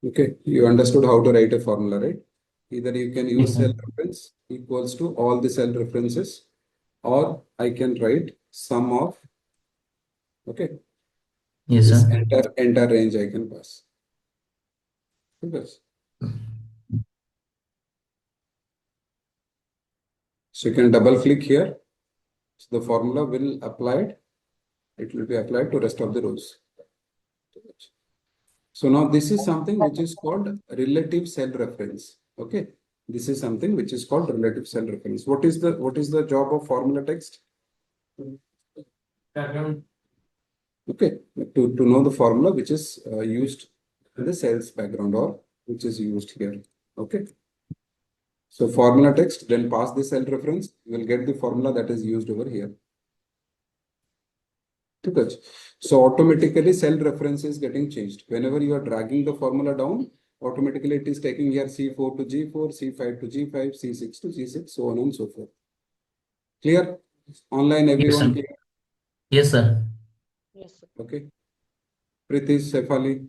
Okay, you understood how to write a formula, right? Either you can Yes, use sir. cell reference equals to all the cell references, or I can write sum of, okay, Yes, this sir. entire range I can pass. Okay. So you can double click here. So the formula will applied. It will be applied to rest of the rows. So now this is something which is called relative cell reference. Okay. This is something which is called relative cell reference. What is the job of formula text? Okay. To know the formula which is used in the cells background or which is used here. Okay. So formula text, then pass the cell reference, you will get the formula that is used over here. Okay. So automatically cell reference is getting changed. Whenever you are dragging the formula down, automatically it is taking here C4 to G4, C5 to G5, C6 to G6, so on and so forth. Clear? Online, Yes, everyone sir. clear? Yes, sir. Yes, sir. Okay. Pritish, Sefali,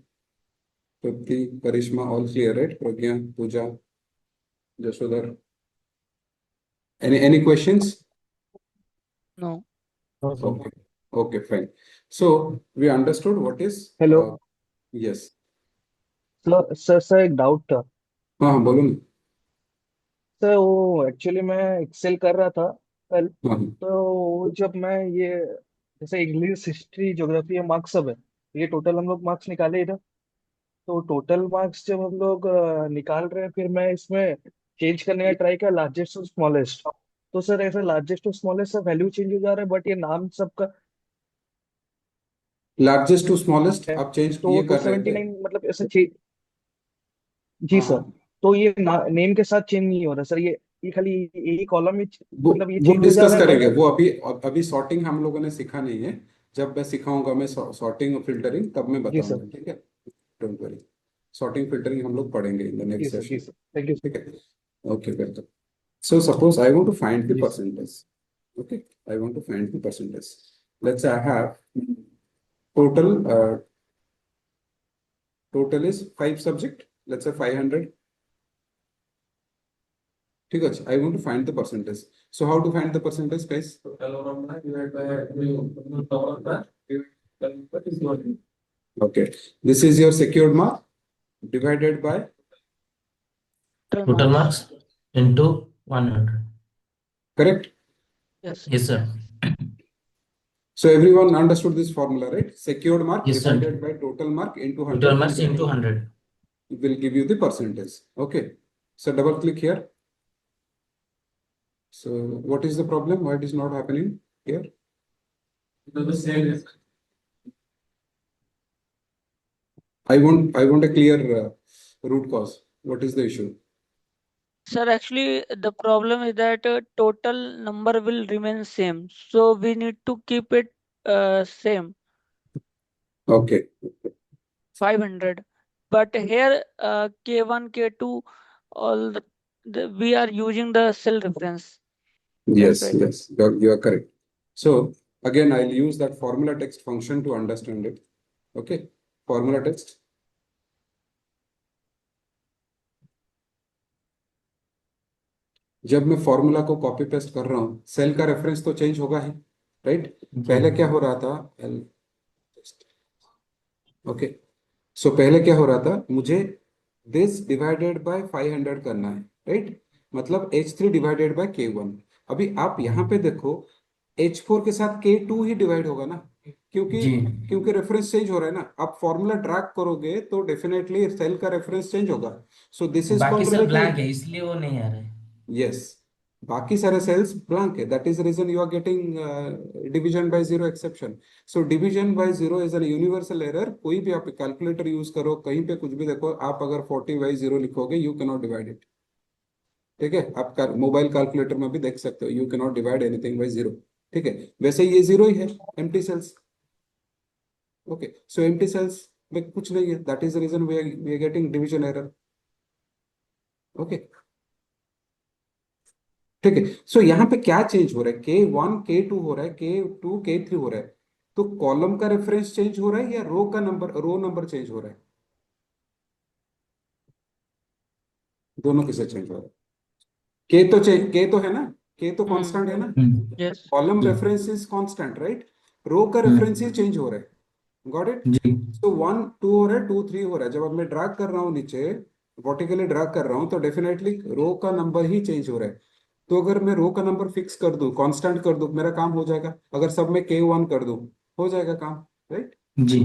Trupti, Karishma, all clear, right? Pragya, Pooja, Jashodhar. Any questions? No. No, sir. Okay. Okay, fine. So we understood what is hello yes. Sir एक doubt था हाँ हाँ, बोलो ना। Sir वो actually मैं Excel कर रहा था कल हाँ हाँ। तो जब मैं ये जैसे इंग्लिश हिस्ट्री ज्योग्राफी या मार्क्स सब है ये टोटल हम लोग मार्क्स निकाले इधर तो टोटल मार्क्स जब हम लोग निकाल रहे हैं फिर मैं इसमें चेंज करने का ट्राई किया लार्जेस्ट टू स्मॉलेस्ट तो सर ऐसा लार्जेस्ट टू स्मॉलेस्ट सब वैल्यू चेंज हो जा रहा है बट ये नाम सबका लार्जेस्ट टू स्मॉलेस्ट है आप चेंज तो ये टू कर रहे सेवेंटी थे। नाइन मतलब ऐसे चेंज जी हाँ सर हाँ। तो ये नेम के साथ चेंज नहीं हो रहा सर ये खाली यही कॉलम में वो मतलब ये वो चेंज हो जा डिस्कस रहा है करेंगे, बट वो अभी सॉर्टिंग हम लोगों ने सीखा नहीं है। जब मैं सिखाऊंगा मैं सॉर्टिंग और फिल्टरिंग तब मैं जी सर बताऊंगा, ठीक है? Don't worry. सॉर्टिंग फिल्टरिंग हम लोग पढ़ेंगे इन द जी नेक्स्ट सर जी सेशन। सर थैंक यू ठीक है। Okay better. So suppose I want to find the जी sir percentage. Okay, I want to find the percentage. Let's say I have total total is 5 subject. Let's say 500. ठीक है, I want to find the percentage. So how to find the percentage, guys? Okay, this is your secured mark divided by, Total Total marks. marks into 100. correct? Yes, sir. Yes, sir. So everyone understood this formula, right? Secured mark Yes, sir. divided by total mark into Total 100 marks into 100. will give you the percentage. Okay. So double click here. So what is the problem? Why it is not happening here? I want a clear root cause. What is the issue? Sir, actually, the problem is that total number will remain same. So we need to keep it same, Okay. 500. But here, K1, K2, all we are using the cell reference. That's Yes, right. yes, you are correct. So again, I'll use that formula text function to understand it. Okay. Formula text. जब मैं formula को copy paste कर रहा हूँ cell का reference तो change होगा ही, right? जी। पहले क्या हो रहा था? ओके। सो पहले क्या हो रहा था, मुझे दिस डिवाइडेड बाय 500 करना है, राइट? मतलब H3 डिवाइडेड बाय K1। अभी आप यहाँ पे देखो H4 के साथ K2 ही डिवाइड होगा ना, क्योंकि जी। क्योंकि रेफरेंस चेंज हो रहा है ना। आप फॉर्मूला ड्रैग करोगे तो डेफिनेटली सेल का रेफरेंस चेंज होगा। सो दिस इज बाकी कॉल्ड सर रिलेटिव। ब्लैंक है इसलिए वो नहीं आ रहा है। यस, बाकी सारे सेल्स ब्लैंक है, that is reason you are getting division by zero exception. So division by zero is an universal error. कोई भी आप कैलकुलेटर यूज करो, कहीं पे कुछ भी देखो, आप अगर 40/0 लिखोगे you can not divide it. ठीक है, आप मोबाइल कैलकुलेटर में भी देख सकते हो, you can not divide anything by zero. ठीक है, वैसे ये जीरो ही है, empty cells. Okay, so empty cells में कुछ नहीं है, that is the reason we are getting division error. Okay, ठीक है। सो यहाँ पे क्या चेंज हो रहा है? K1 K2 हो रहा है, K2 K3 हो रहा है। तो कॉलम का रेफरेंस चेंज हो रहा है या रो का नंबर, रो नंबर चेंज हो रहा है? दोनों किसे चेंज हो रहा है? के तो है ना, के तो कांस्टेंट है ना, yes column G reference is constant right, row का रेफरेंस ही हम्म चेंज हो रहा है, गॉट इट। जी तो 1 2 हो रहा है, 2 3 हो रहा है, जब अब मैं ड्रैग कर रहा हूँ नीचे, वर्टिकली ड्रैग कर रहा हूँ, तो डेफिनेटली रो का नंबर ही चेंज हो रहा है। तो अगर मैं रो का नंबर फिक्स कर दूं, कांस्टेंट कर दूं, मेरा काम हो जाएगा। अगर सब में K1 कर दूं, हो जाएगा काम, राइट। जी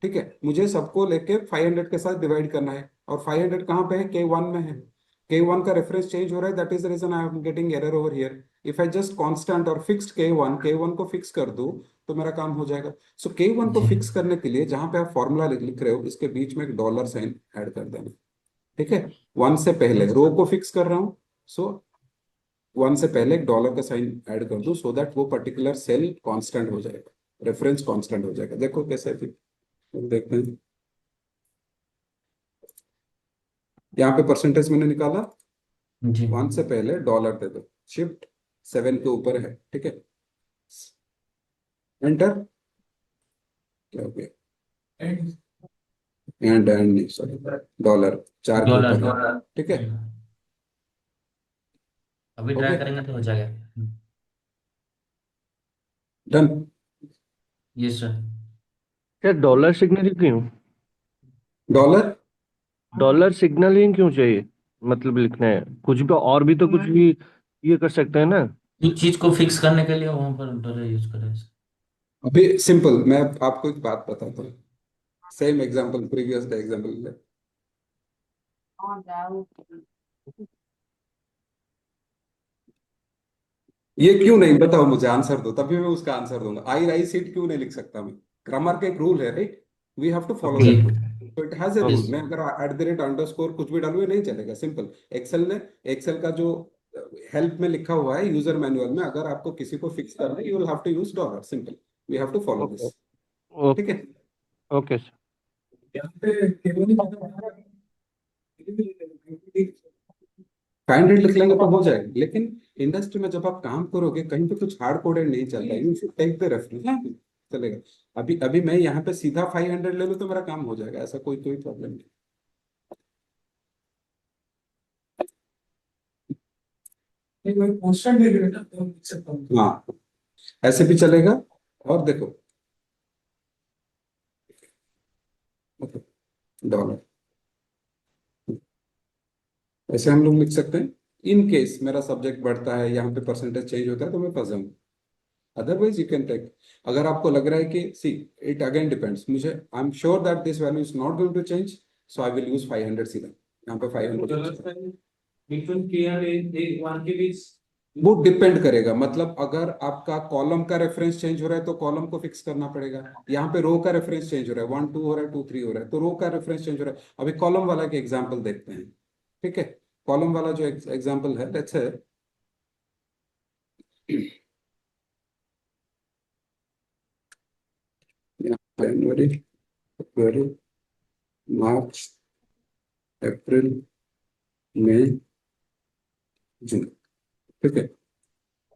ठीक है, मुझे सबको लेके 500 के साथ डिवाइड करना है, और 500 कहाँ पे है, K1 में है। K1 का रेफरेंस चेंज हो रहा है, that is the reason I am getting error over here. If I just constant और फिक्स्ड K1 को फिक्स कर दूं, तो मेरा काम हो जाएगा। सो K1 को जी फिक्स करने के लिए जहां पे आप फॉर्मूला लिख रहे हो, इसके बीच में एक डॉलर साइन ऐड कर देना। ठीक है, 1 से पहले रो को फिक्स कर रहा हूँ, सो 1 से पहले एक डॉलर का साइन ऐड कर दूं, सो दैट वो पर्टिकुलर सेल कांस्टेंट हो जाएगा, रेफरेंस कांस्टेंट हो जाएगा। देखो कैसे है, फिर देखते हैं। यहाँ पे परसेंटेज मैंने निकाला, जी 1 से पहले डॉलर दे दो, शिफ्ट 7 के ऊपर है, ठीक है, एंटर। क्या हो गया, एंड नहीं सॉरी, डॉलर 4 के डॉलर ऊपर है, ठीक है, अभी हो ट्राई गया, करेंगे तो हो जाएगा डन। यस सर क्या डॉलर सिग्नल ही क्यों? डॉलर डॉलर सिग्नल ही क्यों चाहिए? मतलब लिखना है कुछ भी, और भी तो कुछ भी ये कर सकते हैं ना। कुछ चीज को फिक्स करने के लिए वहां पर डॉलर यूज करें अभी सिंपल, मैं आपको एक बात बताता हूँ, सेम एग्जांपल, प्रीवियस का एग्जांपल। ये क्यों नहीं, बताओ मुझे, आंसर दो, तभी मैं उसका आंसर दूंगा। आई सीट क्यों नहीं लिख सकता मैं? ग्रामर का एक रूल है right, we have to follow okay. जी दैट रूल। तो it has a rule, okay. मैं अगर @_ कुछ भी डालूं, ये नहीं चलेगा, सिंपल। एक्सेल ने, एक्सेल का जो हेल्प में लिखा हुआ है यूजर मैनुअल में, अगर आपको किसी को फिक्स करना है, you will have to use dollar, simple. We have to follow okay. This, ठीक है। Okay sir. यहाँ पे केवल 500 लिख लेंगे तो हो जाएगा, लेकिन इंडस्ट्री में जब आप काम करोगे, कहीं पे कुछ हार्ड कोडेड नहीं चलता है, you should take the reference, चलेगा। अभी अभी मैं यहाँ पे सीधा 500 ले लूँ तो मेरा काम हो जाएगा, ऐसा कोई कोई प्रॉब्लम नहीं। नहीं, मैं कांस्टेंट ले लेना तो लिख सकता हूँ। हाँ, ऐसे भी चलेगा। और देखो, डॉलर, ऐसे हम लोग लिख सकते हैं। इन केस मेरा सब्जेक्ट बढ़ता है, यहाँ पे परसेंटेज चेंज होता है, तो मैं फंस जाऊंगा। अदरवाइज यू कैन टेक, अगर आपको लग रहा है कि सी, इट अगेन डिपेंड्स, मुझे I am sure that this value is not going to change, so I will use 500 सीधा, यहाँ पे 500। वो डिपेंड करेगा, मतलब अगर आपका कॉलम का रेफरेंस चेंज हो रहा है, तो कॉलम को फिक्स करना पड़ेगा। यहाँ पे रो का रेफरेंस चेंज हो रहा है, 1 2 हो रहा है, 2 3 हो रहा है, तो रो का रेफरेंस चेंज हो रहा है। अभी कॉलम वाला के एग्जाम्पल देखते हैं, ठीक है। कॉलम वाला जो एग्जाम्पल है, लेट्स से जनवरी, फरवरी, मार्च, अप्रैल, मई, जून, ठीक है।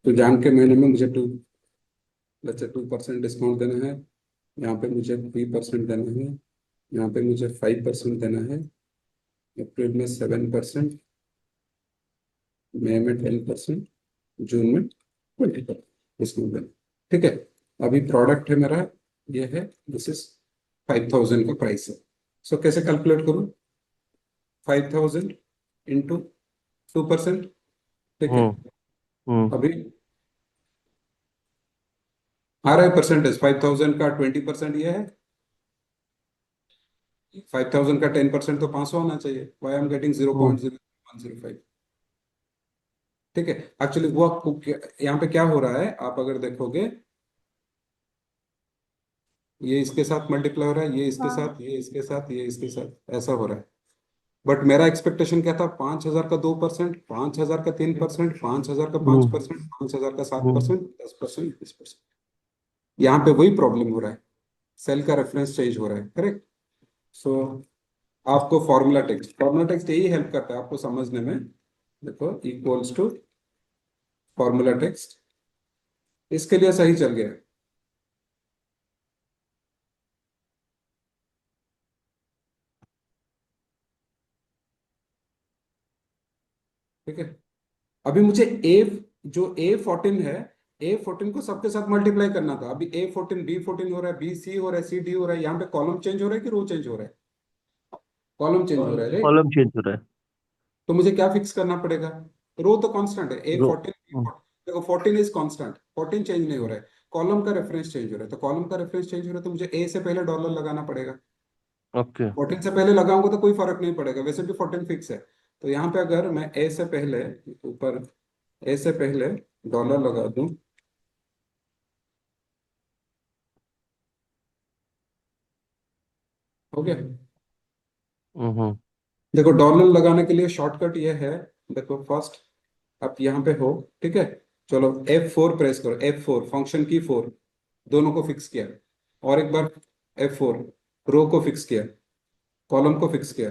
तो जान के महीने में मुझे 2% डिस्काउंट देना है, यहाँ पे मुझे 3% देना है, यहाँ पे मुझे 5% देना है, अप्रैल में 7%, मई में 10%, जून में 20% डिस्काउंट देना, ठीक है। अभी प्रोडक्ट है मेरा, ये है, दिस इज 5000 का प्राइस है। सो कैसे कैलकुलेट करूँ, 5000 इंटू 2%, ठीक है। हम्म। हम्म। अभी आ रहा है परसेंटेज, 5000 का 20% ये है, 5000 का 10% तो 500 होना चाहिए, why am getting zero hmm. Point zero one zero five ठीक है। एक्चुअली वो आपको यहाँ पे क्या हो रहा है, आप अगर देखोगे, ये इसके साथ मल्टीप्लाई हो रहा है, ये इसके साथ, ये इसके साथ, ये इसके साथ, ऐसा हो रहा है। बट मेरा एक्सपेक्टेशन क्या था, 5000 का 2%, 5000 का 3%, 5000 का पांच हम्म। परसेंट 5000 का सात हम्म। परसेंट 10%, 20%। यहाँ पे वही प्रॉब्लम हो रहा है, सेल का रेफरेंस चेंज हो रहा है, करेक्ट। सो आपको फॉर्मूला टेक्स्ट यही हेल्प करता है आपको समझने में। देखो, इक्वल्स टू फॉर्मूला टेक्स्ट, इसके लिए सही चल गया। ठीक है। अभी मुझे A14 है, A14 को सबके साथ मल्टीप्लाई करना था। अभी A14 B14 हो रहा है, BC हो रहा है, CD हो रहा है। यहाँ पे कॉलम चेंज हो रहा है कि रो चेंज हो रहा है? कॉलम चेंज हो रहा है, राइट? कॉलम चेंज हो रहा है। तो मुझे क्या फिक्स करना पड़ेगा? रो तो कांस्टेंट है, रो A14 देखो 14 इज कांस्टेंट, 14 चेंज नहीं हो रहा है। कॉलम का रेफरेंस चेंज हो रहा है, तो कॉलम का रेफरेंस चेंज हो रहा है तो मुझे A से पहले डॉलर लगाना पड़ेगा। ओके। 14 से पहले लगाऊंगा तो कोई फर्क नहीं पड़ेगा, वैसे भी 14 फिक्स है। तो यहाँ पे अगर मैं A से पहले ऊपर A से पहले डॉलर लगा दूं, हो गया। हम्म। देखो डॉलर लगाने के लिए शॉर्टकट ये है, देखो फर्स्ट आप यहाँ पे हो, ठीक है। चलो F4 प्रेस करो, F4 फंक्शन की 4, दोनों को फिक्स किया। और एक बार F4, रो को फिक्स किया, कॉलम को फिक्स किया,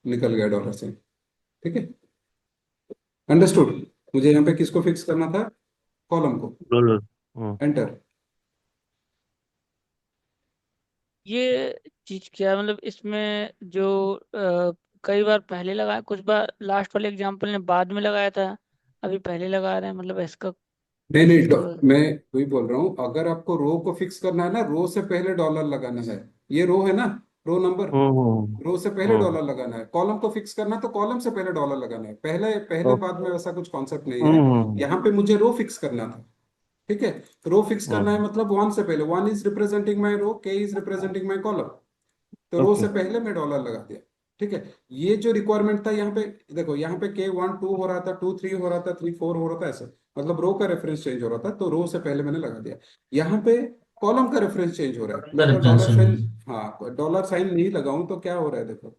निकल गया डॉलर से, ठीक है। अंडरस्टूड? मुझे यहाँ पे किसको फिक्स करना था? कॉलम को। डॉलर। एंटर। ये चीज क्या है, मतलब इसमें जो कई बार पहले लगाया, कुछ बार लास्ट वाले एग्जांपल ने बाद में लगाया था, अभी पहले लगा रहे हैं, मतलब इसका नहीं कुछ नहीं, मैं वही बोल रहा हूँ, अगर आपको रो को फिक्स करना है ना, रो से पहले डॉलर लगाना है। ये रो है ना, रो नंबर, हम्म। रो से पहले हम्म। डॉलर लगाना है। कॉलम को फिक्स करना है तो कॉलम से पहले डॉलर लगाना है, पहले पहले ओके। बाद में वैसा कुछ कॉन्सेप्ट नहीं है। यहाँ पे मुझे रो फिक्स करना था, ठीक है। रो फिक्स करना है मतलब वन से पहले, वन इज रिप्रेजेंटिंग माई रो, के इज रिप्रेजेंटिंग माई कॉलम, तो रो से ओके। पहले मैं डॉलर लगा दिया, ठीक है। ये जो रिक्वायरमेंट था यहाँ पे, देखो यहाँ पे K1 2 हो रहा था, 2 3 हो रहा था, 3 4 हो रहा था, ऐसा मतलब रो का रेफरेंस चेंज हो रहा था, तो रो से पहले मैंने लगा दिया। यहाँ पे कॉलम का रेफरेंस चेंज हो रहा है, मैं अगर रेफरेंस डॉलर साइन, हाँ डॉलर साइन नहीं लगाऊं तो क्या हो रहा है देखो,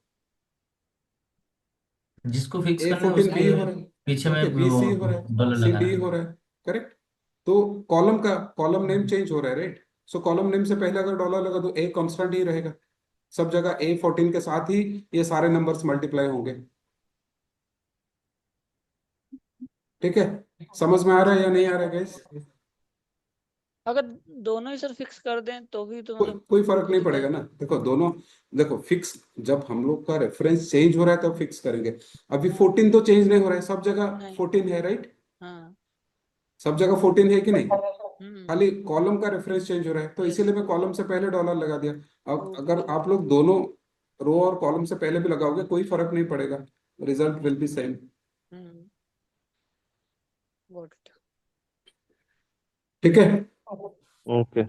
जिसको फिक्स करना है A14 B उसके हो रहा है, पीछे में ओके, वो BC हो रहा है, डॉलर लगाना CD हो है। रहा है, करेक्ट। तो कॉलम का कॉलम नेम चेंज हो रहा है, राइट। सो कॉलम नेम से पहले अगर डॉलर लगा तो A कांस्टेंट ही रहेगा, सब जगह A14 के साथ ही ये सारे नंबर्स मल्टीप्लाई होंगे, ठीक है। समझ में आ रहा है या नहीं आ रहा है गाइस? अगर दोनों ही सर फिक्स कर दें तो भी तो कोई मतलब कोई फर्क नहीं दिक्कत पड़ेगा ना, देखो दोनों, देखो फिक्स, जब हम लोग का रेफरेंस चेंज हो रहा है तब फिक्स करेंगे। अभी 14 तो चेंज नहीं हो रहा है, सब जगह नहीं। 14 है, राइट। हाँ। सब जगह 14 है कि नहीं? हम्म। खाली कॉलम का रेफरेंस चेंज हो रहा है, तो यस। इसीलिए मैं कॉलम से पहले डॉलर लगा दिया। अब अगर ओके। आप लोग दोनों रो और कॉलम से पहले भी लगाओगे कोई फर्क नहीं पड़ेगा, result will be same, hmm. Got it. ठीक है। ओके।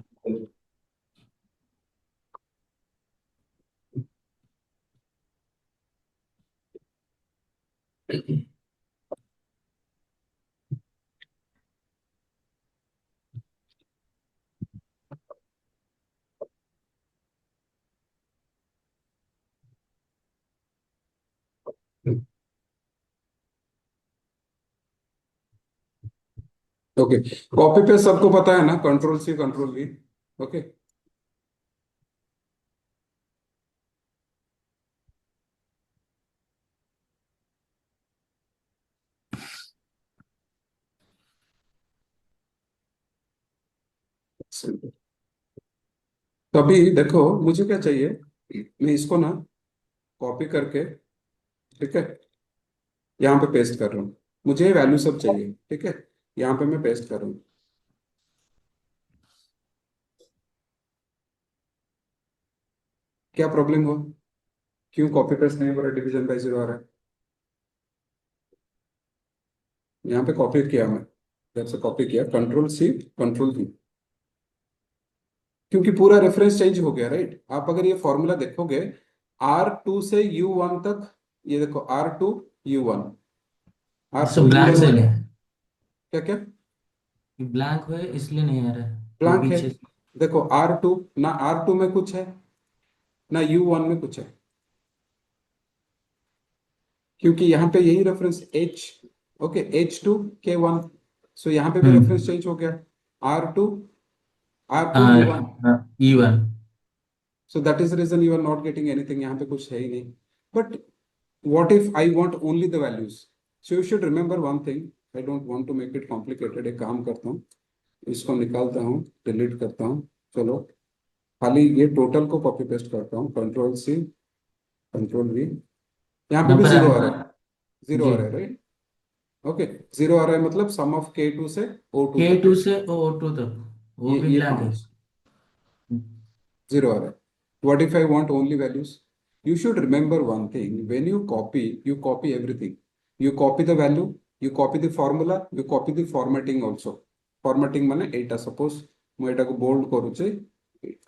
ओके, कॉपी पेस्ट सबको पता है ना, control C control V, okay. तो अभी देखो मुझे क्या चाहिए, मैं इसको ना कॉपी करके, ठीक है, यहाँ पे पेस्ट कर रहा हूँ। मुझे वैल्यू सब चाहिए, ठीक है, यहाँ पे मैं पेस्ट कर रहा हूँ। क्या प्रॉब्लम हुआ? क्यों कॉपी पेस्ट नहीं हो रहा, डिवीजन बाय जीरो आ रहा है? यहाँ पे कॉपी किया मैं, जब से कॉपी किया कंट्रोल C कंट्रोल V, क्योंकि पूरा रेफरेंस चेंज हो गया, राइट। आप अगर ये फॉर्मूला देखोगे, R2 से U1 तक, ये देखो R2 U1, सब R2 ब्लैंक से U1, है, क्या क्या ब्लैंक है इसलिए नहीं आ रहा है वो ब्लैंक है? पीछे। देखो R2 ना, R2 में कुछ है ना U1 में कुछ है, क्योंकि यहाँ पे यही reference H, okay, H2 K1, सो यहाँ पे भी रेफरेंस हम्म। चेंज हो गया, R2 R2 हाँ U1, हाँ, E1। so that is the reason you are not getting anything, यहाँ पे कुछ है ही नहीं। But what if I want only the values? So you should remember one thing, I don't want to make it complicated, एक काम करता हूँ, इसको निकालता हूँ, डिलीट करता हूँ, चलो खाली ये टोटल को कॉपी पेस्ट करता हूँ, कंट्रोल C कंट्रोल V, यहाँ पे यहाँ भी पर जीरो आ रहा है, आपका जीरो जी आ रहा है, राइट। ओके, जीरो आ रहा है मतलब सम ऑफ K2 से O2 तक K2 है, से O2 तक वो भी ये ब्लैंक है। पांच जीरो आ रहा है. What if I want only values? You should remember one thing. When you copy everything. You copy the value, you copy the formula, you copy the formatting also. Formatting মানে এইটা suppose ମୁଁ ଏଟାକୁ bold କରୁଛି,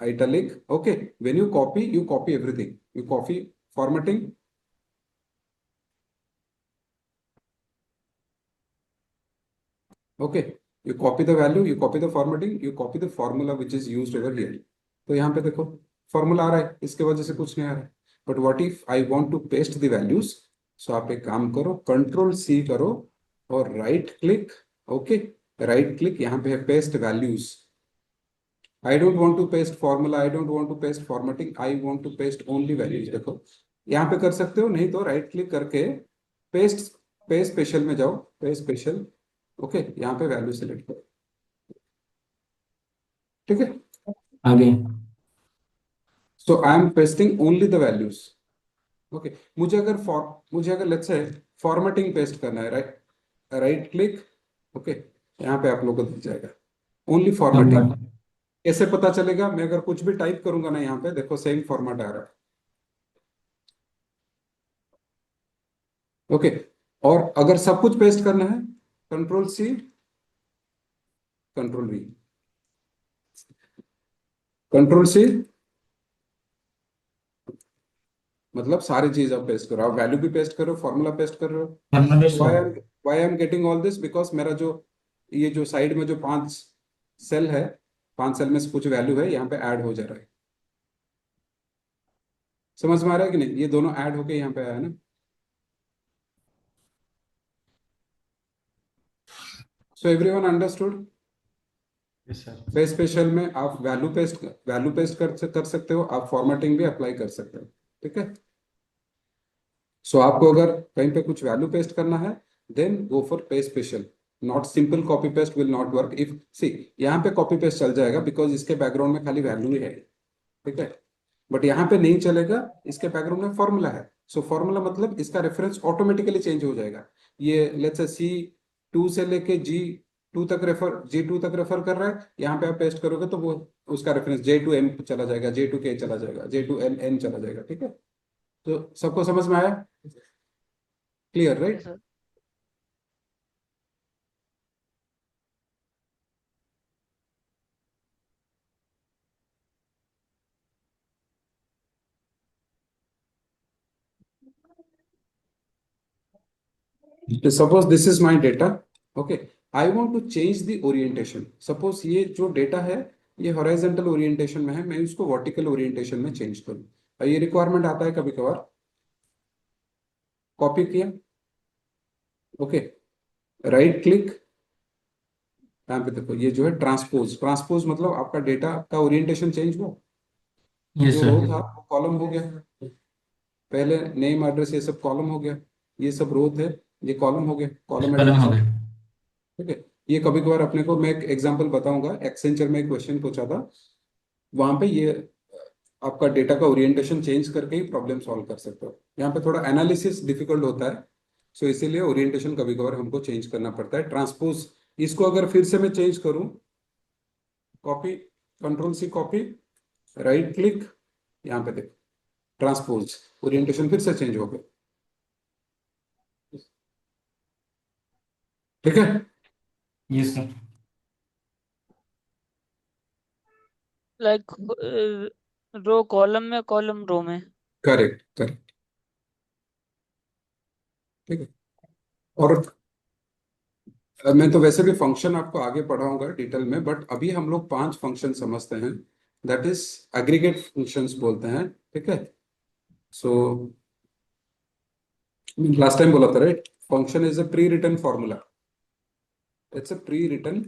italic. Okay. When you copy everything. You copy formatting. Okay. You copy the value, you copy the formatting, you copy the formula which is used over here. तो यहाँ पे देखो formula आ रहा है, इसके वजह से कुछ नहीं आ रहा है. But what if I want to paste the values? So आप एक काम करो, कंट्रोल सी करो और right click. Okay, right click, यहाँ पे है paste values. I don't want to paste formula, I don't want to paste formatting, I want to paste only values. देखो यहाँ पे कर सकते हो, नहीं तो राइट क्लिक करके पेस्ट, पे स्पेशल में जाओ, पे स्पेशल. ओके, यहाँ पे वैल्यू सेलेक्ट करो. ठीक है. आगे so I am pasting only the values. Okay, मुझे अगर लेट्स से फॉर्मेटिंग पेस्ट करना है, राइट, राइट क्लिक. ओके, यहाँ पे आप लोगों को दिख जाएगा ओनली फॉर्मेटिंग. नंबर कैसे पता चलेगा? मैं अगर कुछ भी टाइप करूंगा ना, यहाँ पे देखो सेम फॉर्मेट आ रहा है. ओके, और अगर सब कुछ पेस्ट करना है, control C, control V, control C, मतलब सारी चीज आप पेस्ट करो, आप वैल्यू भी पेस्ट करो, फॉर्मूला पेस्ट कर रहे हो. Number why I am getting all this? Because मेरा जो ये जो साइड में जो 5 सेल है, 5 सेल में से कुछ वैल्यू है यहाँ पे ऐड हो जा रहा है. समझ में आ रहा है कि नहीं? ये दोनों ऐड होके यहाँ पे आया है ना. So everyone understood? Yes sir. पे स्पेशल में आप वैल्यू पेस्ट कर सकते हो, आप फॉर्मेटिंग भी अप्लाई कर सकते हो. ठीक है. सो आपको अगर कहीं पे कुछ वैल्यू पेस्ट करना है, देन गो फॉर पे special. Not simple copy paste will not work. If see, यहाँ पे कॉपी पेस्ट चल जाएगा बिकॉज इसके बैकग्राउंड में खाली वैल्यू ही है. ठीक है. बट यहाँ पे नहीं चलेगा, इसके बैकग्राउंड में फॉर्मूला है. सो फॉर्मूला मतलब इसका रेफरेंस ऑटोमेटिकली चेंज हो जाएगा. ये लेट्स से C2 से लेके G2 तक रेफर कर रहा है, यहाँ पे आप पेस्ट करोगे तो वो उसका रेफरेंस J2M चला जाएगा, J2K चला जाएगा, J2N चला जाएगा. ठीक है. तो सबको समझ में आया? Clear, yes right? Sir. Suppose this is my data. Okay, I want to change the orientation. Suppose ये जो डेटा है ये हॉरिजॉन्टल ओरिएंटेशन में है, मैं इसको वर्टिकल ओरिएंटेशन में चेंज करूँ. और ये रिक्वायरमेंट आता है कभी कभार. कॉपी किया. ओके, राइट क्लिक, यहाँ पे देखो ये जो है ट्रांसपोज. ट्रांसपोज मतलब आपका डेटा का ओरिएंटेशन चेंज हुआ, यस जो सर। रो था वो कॉलम हो गया. पहले नेम एड्रेस ये सब कॉलम हो गया, ये सब रो थे, ये कॉलम हो गया, कॉलम कलम एड्रेस हो हो. गए। ठीक है. ये कभी कभार अपने को, मैं एक एग्जांपल बताऊंगा, एक्सेंचर में एक क्वेश्चन पूछा था, वहां पे ये आपका डेटा का ओरिएंटेशन चेंज करके ही प्रॉब्लम सॉल्व कर सकते हो. यहाँ पे थोड़ा एनालिसिस डिफिकल्ट होता है, सो इसीलिए ओरिएंटेशन कभी कभार हमको चेंज करना पड़ता है. ट्रांसपोज, इसको अगर फिर से मैं चेंज करूं, copy, control C copy, right click, यहाँ पे देखो ट्रांसपोज, ओरिएंटेशन फिर से चेंज हो गया. ठीक है. Yes sir. Like row column में, कॉलम रो में। Correct, correct. ठीक है. और मैं तो वैसे भी फंक्शन आपको आगे पढ़ाऊंगा डिटेल में, बट अभी हम लोग 5 फंक्शन समझते हैं, दैट इज एग्रीगेट फंक्शंस बोलते हैं. ठीक है. सो लास्ट टाइम बोला था, right, function is a pre written formula. It's a pre written.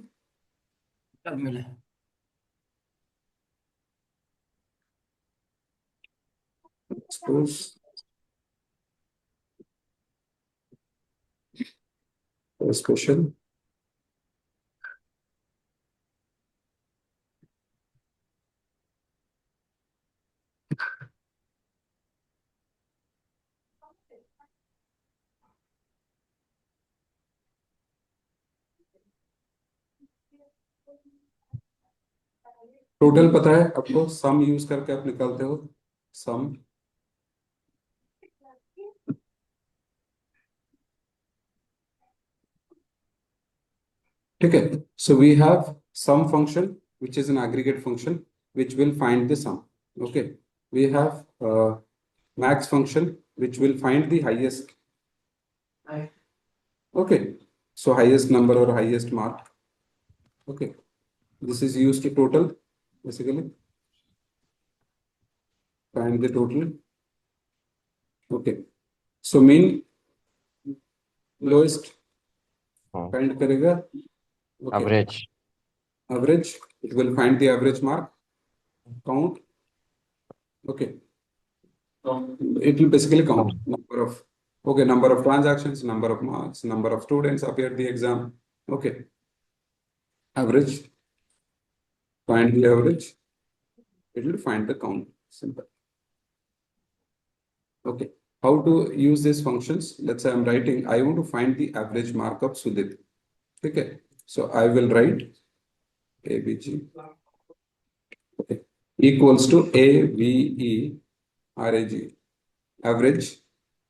कब मिले? सपोज स्पेशल, टोटल पता है आपको, सम यूज करके आप निकालते हो सम। ठीक है, so we have sum function which is an aggregate function which will find the sum. Okay, we have max function which will find the highest. Okay, so highest number or highest mark. Okay, this is used to total, basically find the total. Okay, so mean lowest find करेगा. Okay, average average, it will find the average mark. Count. Okay, it will basically count number of, okay, number of transactions, number of marks, number of students appeared the exam. Okay, average, find the average, it will find the count. Simple. Okay, how to use these functions? Let's say I'm writing, I want to find the average mark of Sudip. Okay, so I will write ABG, okay, equals to AVE RAG, average.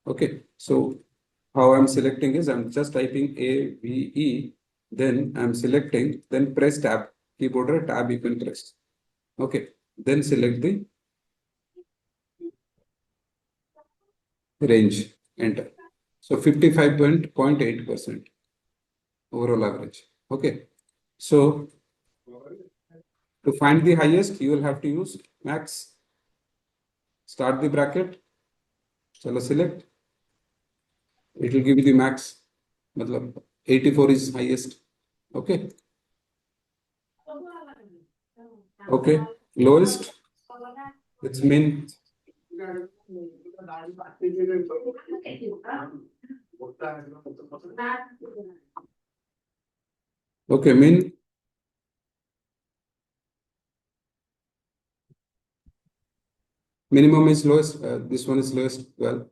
Okay, so how I'm selecting is I'm just typing AVE, then I'm selecting, then press tab, keyboard or tab you can press. Okay, then select the range, enter. So 55.8% overall average. Okay, so to find the highest, you will have to use max. Start the bracket, chalo select, it will give you the max. Matlab 84 is highest. Okay. Okay, lowest, it's min. Okay, min. Minimum is lowest. This one is lowest. Well,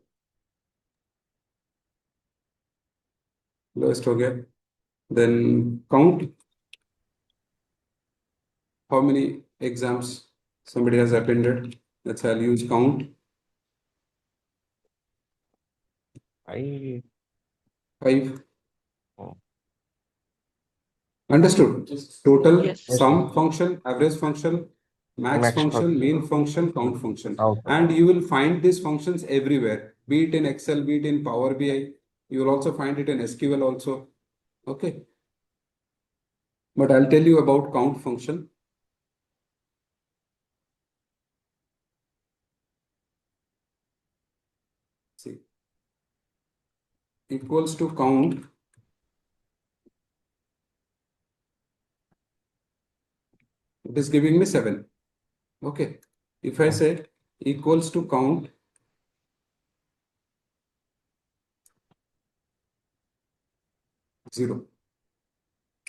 lowest. Okay. Then count. How many exams somebody has attended? That's how I'll use count. I 5. Oh. Understood. Total, Yes. sum function, average function, max Max function, mean function, count function. Count. And you will find these functions everywhere, be it in Excel, be it in Power BI. You will also find it in SQL also. Okay. But I'll tell you about count function. See, equals to count. It is giving me 7. Okay. If I say equals to count, zero.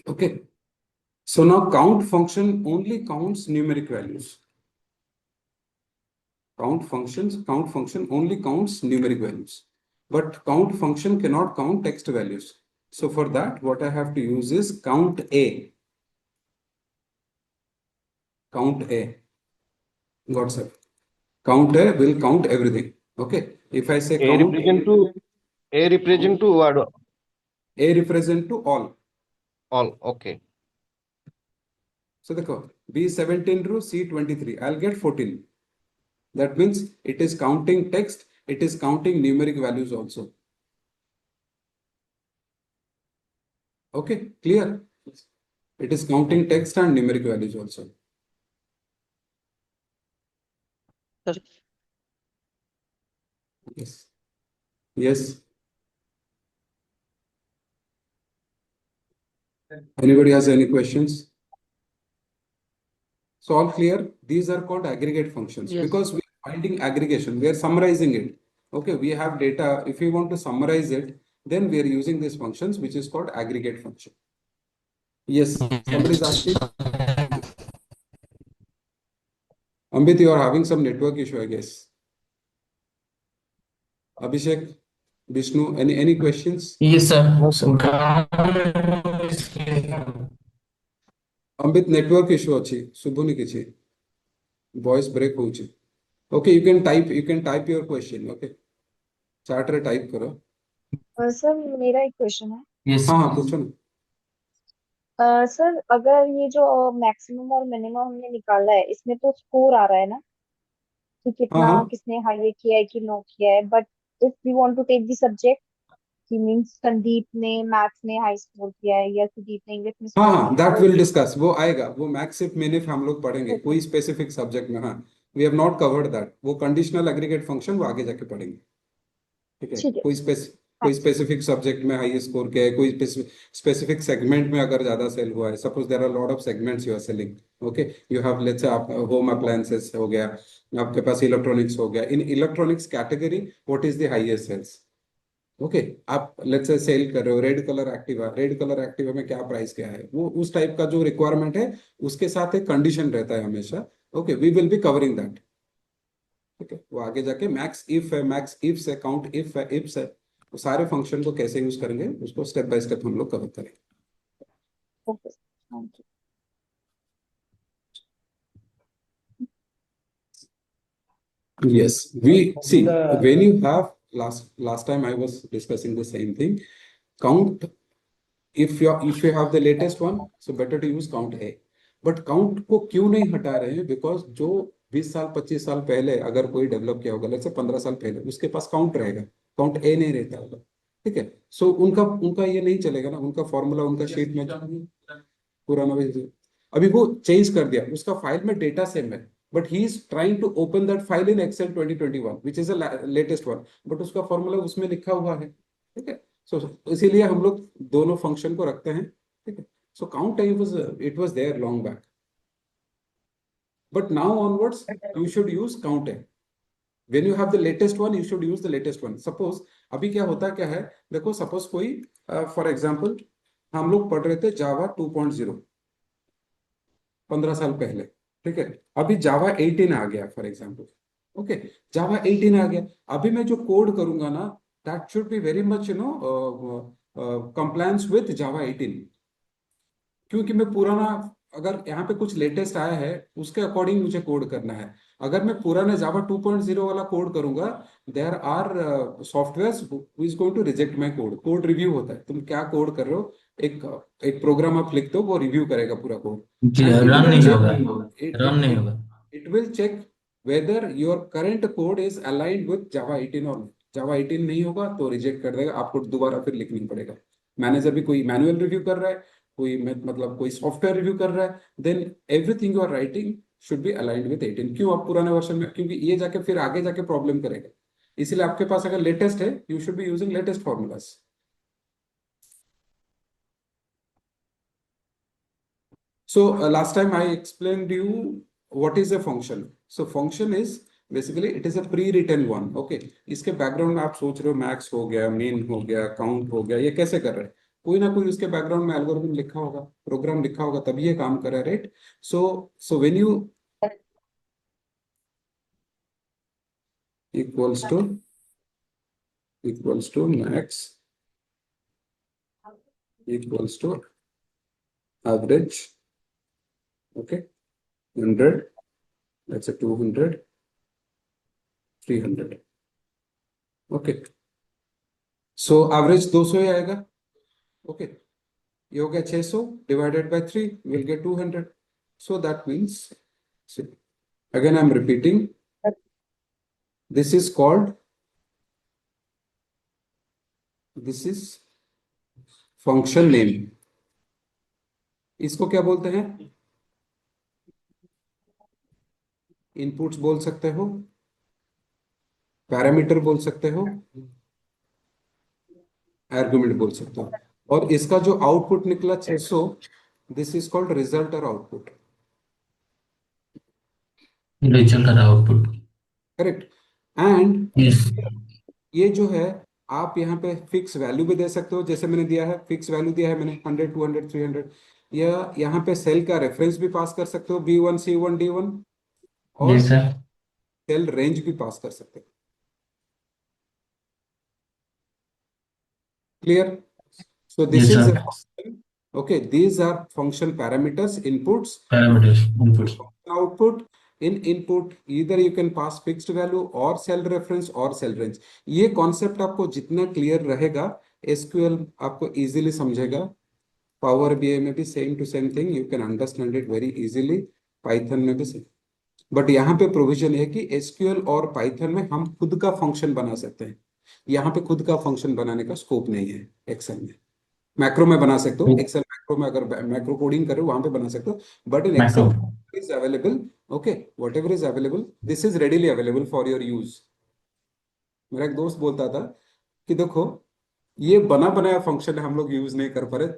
Okay. So now count function only counts numeric values. Count function only counts numeric values. But count function cannot count text values. So for that, what I have to use is count A. Count A. Got it. Count A will count everything. Okay. If I say A count represent to what? A represent to all. All. Okay. So the B17 ru C23, I'll get 14. That means it is counting text, it is counting numeric values also. Okay, clear? It is counting text and numeric values also. Sir. Yes. Yes. Anybody has any questions? So all clear? These are called aggregate functions Yes. because we are finding aggregation. We are summarizing it. Okay, we have data. If we want to summarize it, then we are using these functions, which is called aggregate function. Yes, somebody is asking. Ambit, you are having some network issue, I guess. Abhishek, Vishnu, any questions? Yes, sir. No, sir. Ground is clear. Amit network issue अछि शुभुनी किछि voice break होउछि okay you can type your question okay chat रे type करो sir मेरा एक question है। Yes हाँ हाँ पूछो ना सर अगर ये जो मैक्सिमम और मिनिमम हमने निकाला है इसमें तो स्कोर आ रहा है ना कि हाँ कितना हाँ किसने हाई किया है कि लो किया है, but if we want to take the subject कि मींस संदीप ने मैथ्स में हाई स्कोर किया है या सुदीप ने इंग्लिश में हाँ स्कोर हाँ किया है दैट तो विल डिस्कस वो आएगा वो मैक्स सिर्फ मिनिफ हम लोग पढ़ेंगे ओके कोई स्पेसिफिक सब्जेक्ट में हाँ we have not covered that वो कंडीशनल एग्रीगेट फंक्शन वो आगे जाके पढ़ेंगे ठीक है ठीक है। कोई थैंक्स। स्पेसिफिक सब्जेक्ट में हाई स्कोर किया है कोई स्पेसिफिक सेगमेंट में अगर ज्यादा सेल हुआ है suppose there are lot of segments you are selling okay you have let's say आप होम अप्लायंसेस हो गया आपके पास इलेक्ट्रॉनिक्स हो गया in electronics category what is the highest sales okay आप लेट्स से सेल कर रहे हो रेड कलर एक्टिवा में क्या प्राइस क्या है वो उस टाइप का जो रिक्वायरमेंट है उसके साथ एक कंडीशन रहता है हमेशा okay we will be covering that ठीक है वो आगे जाके मैक्स इफ से काउंट इफ है इफ से वो सारे फंक्शन को कैसे यूज करेंगे उसको स्टेप बाय स्टेप हम लोग कवर करेंगे okay thank you. Yes, we see when you have last time I was discussing the same thing. Count if you have the latest one, so better to use count A. But count को क्यों नहीं हटा रहे हैं? Because जो 20 साल 25 साल पहले अगर कोई डेवलप किया होगा लेट्स से 15 साल पहले उसके पास काउंट रहेगा काउंट ए नहीं रहता होगा ठीक है सो उनका उनका ये नहीं चलेगा ना उनका फॉर्मूला उनका शीट में पुराना भी अभी वो चेंज कर दिया उसका फाइल में डेटा सेम है but he is trying to open that file in Excel 2021 which is a latest one but उसका फॉर्मूला उसमें लिखा हुआ है ठीक है सो इसीलिए हम लोग दोनों फंक्शन को रखते हैं ठीक है so count it was there long back but now onwards you should use count a when you have the latest one you should use the latest one suppose अभी क्या होता क्या है देखो सपोज कोई फॉर एग्जांपल हम लोग पढ़ रहे थे जावा 2.0 15 साल पहले ठीक है अभी जावा 18 आ गया फॉर एग्जांपल ओके जावा 18 आ गया अभी मैं जो कोड करूंगा ना that should be very much compliance with Java 18 क्योंकि मैं पुराना अगर यहाँ पे कुछ लेटेस्ट आया है उसके अकॉर्डिंग मुझे कोड करना है अगर मैं पुराने जावा 2.0 वाला कोड करूंगा there are software who is going to reject my code code review होता है तुम क्या कोड कर रहे हो एक एक प्रोग्राम आप लिखते हो वो रिव्यू करेगा पूरा कोड जी and it रन will नहीं check होगा it रन it नहीं it होगा it will check whether your current code is aligned with Java 18 or not. Java 18 नहीं होगा तो रिजेक्ट कर देगा आपको दोबारा फिर लिखनी पड़ेगा मैनेजर भी कोई मैनुअल रिव्यू कर रहा है कोई मतलब कोई सॉफ्टवेयर रिव्यू कर रहा है then everything you are writing should be aligned with 18 क्यों आप पुराने वर्जन में क्योंकि ये जाके फिर आगे जाके प्रॉब्लम करेगा इसीलिए आपके पास अगर लेटेस्ट है you should be using latest formulas So last time I explained you what is a function. So function is basically it is a pre-written one. Okay. इसके बैकग्राउंड में आप सोच रहे हो मैक्स हो गया मेन हो गया काउंट हो गया ये कैसे कर रहे हैं कोई ना कोई उसके बैकग्राउंड में एल्गोरिथम लिखा होगा प्रोग्राम लिखा होगा तभी ये काम कर रहा है right so when you equals to max equals to average okay 100 let's say 200 300 okay so average 200 ही आएगा okay ये हो गया 600 divided by 3 we'll get 200 so that means see, again I'm repeating this is function name इसको क्या बोलते हैं inputs बोल सकते हो पैरामीटर बोल सकते हो आर्गुमेंट बोल सकते हो और इसका जो आउटपुट निकला 600 दिस इज कॉल्ड रिजल्ट और आउटपुट रिजल्ट और आउटपुट करेक्ट एंड यस ये जो है आप यहाँ पे फिक्स वैल्यू भी दे सकते हो जैसे मैंने दिया है फिक्स वैल्यू दिया है मैंने 100 200 300 या यहाँ पे सेल का रेफरेंस भी पास कर सकते हो B1 C1 D1 और यस सर सेल रेंज भी पास कर सकते हो clear so this yes is sir Okay, these are function parameters, inputs, Parameters, inputs. output. In input, either you can pass fixed value or cell reference or cell range. ये concept आपको जितना clear रहेगा, SQL आपको easily समझेगा. Power BI में भी same to same thing, you can understand it very easily. Python में भी सेम. बट यहाँ पे प्रोविजन है कि एसक्यूएल और पाइथन में हम खुद का फंक्शन बना सकते हैं. यहाँ पे खुद का फंक्शन बनाने का स्कोप नहीं है एक्सेल में. मैक्रो में बना सकते हो, एक्सेल मैक्रो में अगर मैक्रो कोडिंग करो वहां पे बना सकते हो. But in Macro. Excel is available. Okay, whatever is available, this is readily available for your use. मेरा एक दोस्त बोलता था कि देखो, ये बना बनाया फंक्शन हम लोग यूज नहीं कर पा रहे.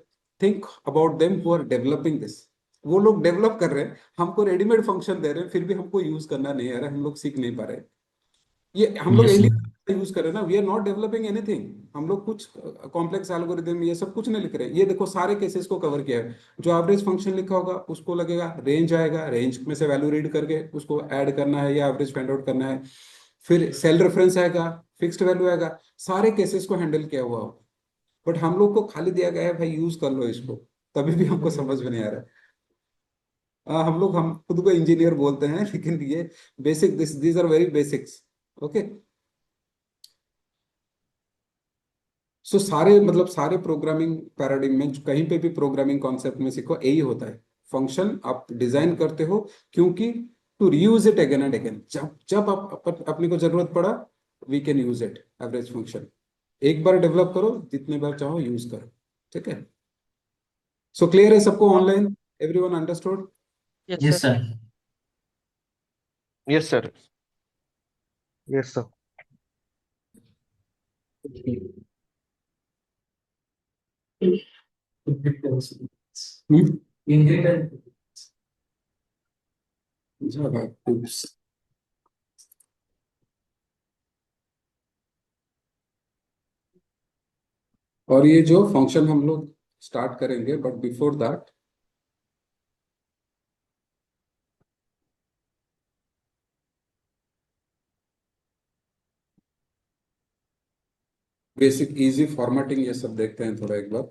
Think about them who are developing this. वो लोग डेवलप कर रहे हैं, हमको रेडीमेड फंक्शन दे रहे हैं, फिर भी हमको यूज करना नहीं आ रहा है, हम लोग सीख नहीं पा रहे. ये हम लोग Yes, एनडी sir. यूज कर रहे हैं ना, we are not developing anything. हम लोग कुछ कॉम्प्लेक्स एल्गोरिदम ये सब कुछ नहीं लिख रहे हैं. ये देखो सारे केसेस को कवर किया है. जो एवरेज फंक्शन लिखा होगा उसको लगेगा रेंज आएगा, रेंज में से वैल्यू रीड करके उसको ऐड करना है या एवरेज फाइंड आउट करना है. फिर सेल रेफरेंस आएगा, फिक्स्ड वैल्यू आएगा. सारे केसेस को हैंडल किया हुआ हो. बट हम लोग को खाली दिया गया है भाई यूज कर लो इसको, तभी भी हमको समझ में नहीं आ रहा है. हम खुद को इंजीनियर बोलते हैं, लेकिन ये basic, these are very basics. Okay, so सारे मतलब सारे प्रोग्रामिंग पैराडिग्म में कहीं पे भी प्रोग्रामिंग कॉन्सेप्ट में सीखो यही होता है. फंक्शन आप डिजाइन करते हो क्योंकि to reuse it again and again. जब जब अपने को जरूरत पड़ा, we can use it. Average function एक बार डेवलप करो, जितने बार चाहो यूज करो. ठीक है. सो क्लियर है सबको online? Everyone understood? Yes Yes, sir. sir. Yes sir. Yes sir. Inheritance. Java. Oops. और ये जो फंक्शन हम लोग स्टार्ट करेंगे, but before that basic easy formatting ये सब देखते हैं थोड़ा एक बार.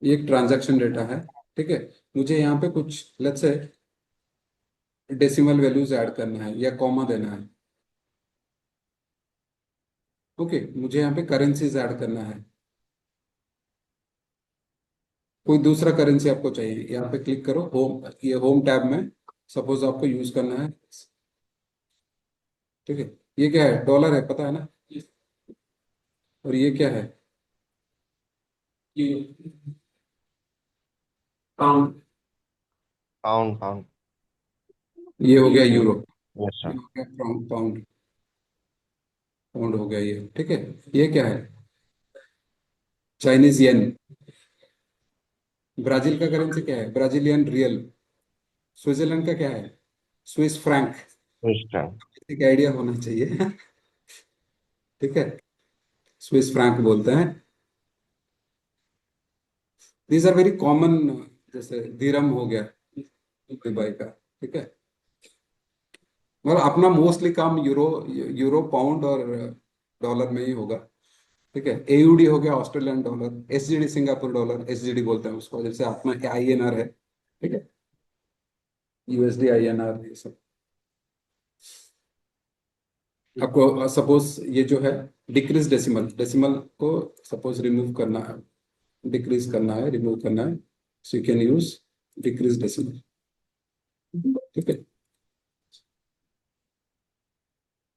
ये एक ट्रांजैक्शन डेटा है. ठीक है, मुझे यहाँ पे कुछ let's say decimal values add करना है या कॉमा देना है. ओके, मुझे यहाँ पे करेंसीज ऐड करना है. कोई दूसरा करेंसी आपको चाहिए, यहाँ पे क्लिक करो होम, ये होम टैब में सपोज आपको यूज करना है. ठीक है, ये क्या है? डॉलर है, पता है ना? और ये क्या है? ये पाउंड. पाउंड. पाउंड. ये हो गया यूरो. यस ये सर. हो गया पाउंड. पाउंड. पाउंड हो गया ये. ठीक है, ये क्या है? Chinese yen. ब्राजील का करेंसी क्या है? Brazilian real. स्विट्जरलैंड का क्या है? Swiss franc. इस टाइम. एक आइडिया होना चाहिए. ठीक है, स्विस फ्रैंक बोलते हैं. These are very common. जैसे दिरम हो गया दुबई का. ठीक है, मतलब अपना मोस्टली काम यूरो, यूरो पाउंड और डॉलर में ही होगा. ठीक है, एयूडी हो गया ऑस्ट्रेलियन डॉलर, एसजीडी सिंगापुर डॉलर, एसजीडी बोलते हैं उसको. जैसे अपना आईएनआर है. ठीक है, यूएसडी, आईएनआर, ये सब. आपको सपोज ये जो है डिक्रीज डेसिमल, डेसिमल को सपोज रिमूव करना है, डिक्रीज करना है, रिमूव करना है, so you can use decrease decimal. ठीक है.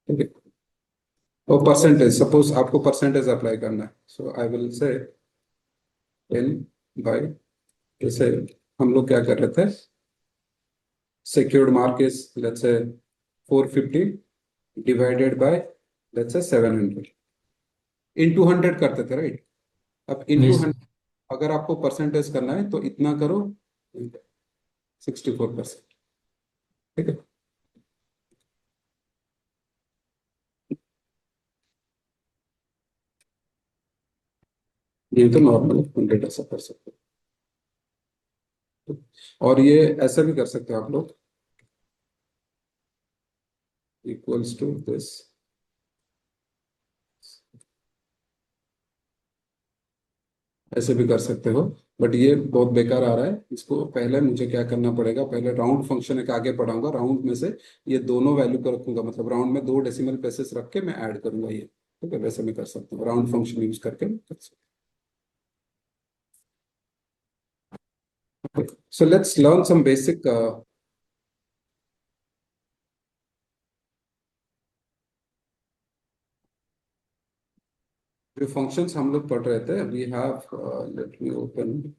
ठीक है, और परसेंटेज, सपोज आपको परसेंटेज अप्लाई करना है, सो आई विल से 10 बाय, जैसे हम लोग क्या कर रहे थे, secured mark is let's say 450 divided by let's say 700 into 100 करते थे, राइट? अब into Yes. 100 अगर आपको परसेंटेज करना है तो इतना करो, 64%. ठीक है, ये तो नॉर्मल 100 ऐसा कर सकते हो. और ये ऐसा भी कर सकते हो आप लोग, इक्वल्स टू दिस ऐसे भी कर सकते हो, बट ये बहुत बेकार आ रहा है। इसको पहले मुझे क्या करना पड़ेगा, पहले राउंड फंक्शन एक आगे पढ़ाऊंगा, राउंड में से ये दोनों वैल्यू को रखूंगा, मतलब राउंड में दो डेसिमल प्लेसेस रख के मैं ऐड करूंगा ये। ठीक है, वैसे मैं कर सकता हूँ, राउंड फंक्शन यूज करके मैं कर सकता हूँ। So let's learn some basic जो फंक्शंस हम लोग पढ़ रहे थे। We have, let me open.